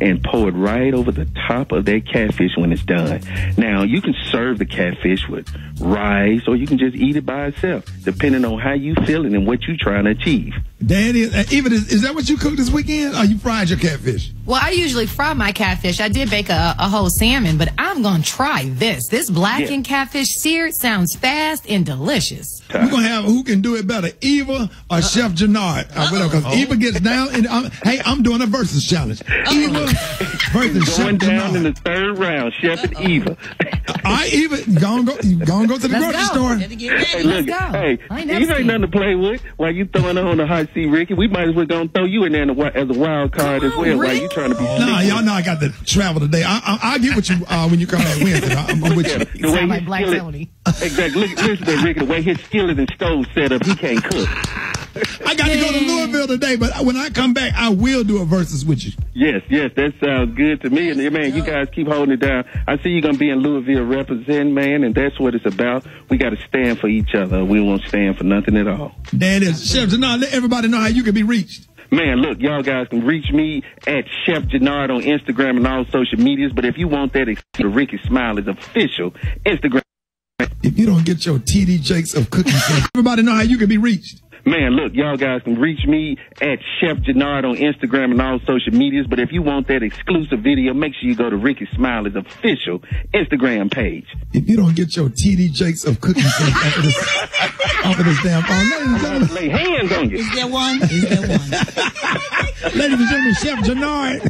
Speaker 9: and pour it right over the top of that catfish when it's done. Now, you can serve the catfish with rice, or you can just eat it by itself, depending on how you feeling and what you're trying to achieve.
Speaker 1: Daddy, is that what you cooked this weekend, or you fried your catfish?
Speaker 2: Well, I usually fry my catfish. I did bake a whole salmon, but I'm going to try this. This blackened catfish seared sounds fast and delicious.
Speaker 1: We're going to have who can do it better, Eva or Chef Jannard. Because Eva gets down, and I'm doing a versus challenge. Eva versus Chef
Speaker 9: Going down
Speaker 1: Jannard.
Speaker 9: in the third round, Chef and Eva.
Speaker 1: All right, Eva, go to the grocery store.
Speaker 9: Hey, look, hey, Eva ain't nothing to play with. While you throwing her on the hot seat, Ricky, we might as well go throw you in there as a wild card as well. While you trying to be
Speaker 1: Nah, y'all know I got to travel today. I'll get with you when you come back Wednesday. I'm with you.
Speaker 9: The way
Speaker 2: Sound like Black
Speaker 9: skillet-
Speaker 2: Tony.
Speaker 9: Exactly. Listen to Ricky, the way his skillet and stove set up, he can't cook.
Speaker 1: I got to go to Louisville today, but when I come back, I will do a versus with you.
Speaker 9: Yes, that sounds good to me. And man, you guys keep holding it down. I see you're going to be in Louisville representing, man, and that's what it's about. We got to stand for each other. We won't stand for nothing at all.
Speaker 1: That is, Chef Jannard, let everybody know how you can be reached.
Speaker 9: Man, look, y'all guys can reach me at Chef Jannard on Instagram and all social medias. But if you want that, the Rickey Smiley's official Instagram.
Speaker 1: If you don't get your TD Jakes of cooking, everybody know how you can be reached.
Speaker 9: Man, look, y'all guys can reach me at Chef Jannard on Instagram and all social medias. But if you want that exclusive video, make sure you go to Rickey Smiley's official Instagram page.
Speaker 1: If you don't get your TD Jakes of cooking off of this damn phone, ladies and gentlemen,
Speaker 9: lay hands on you.
Speaker 5: Is there one?
Speaker 1: Ladies and gentlemen, Chef Jannard.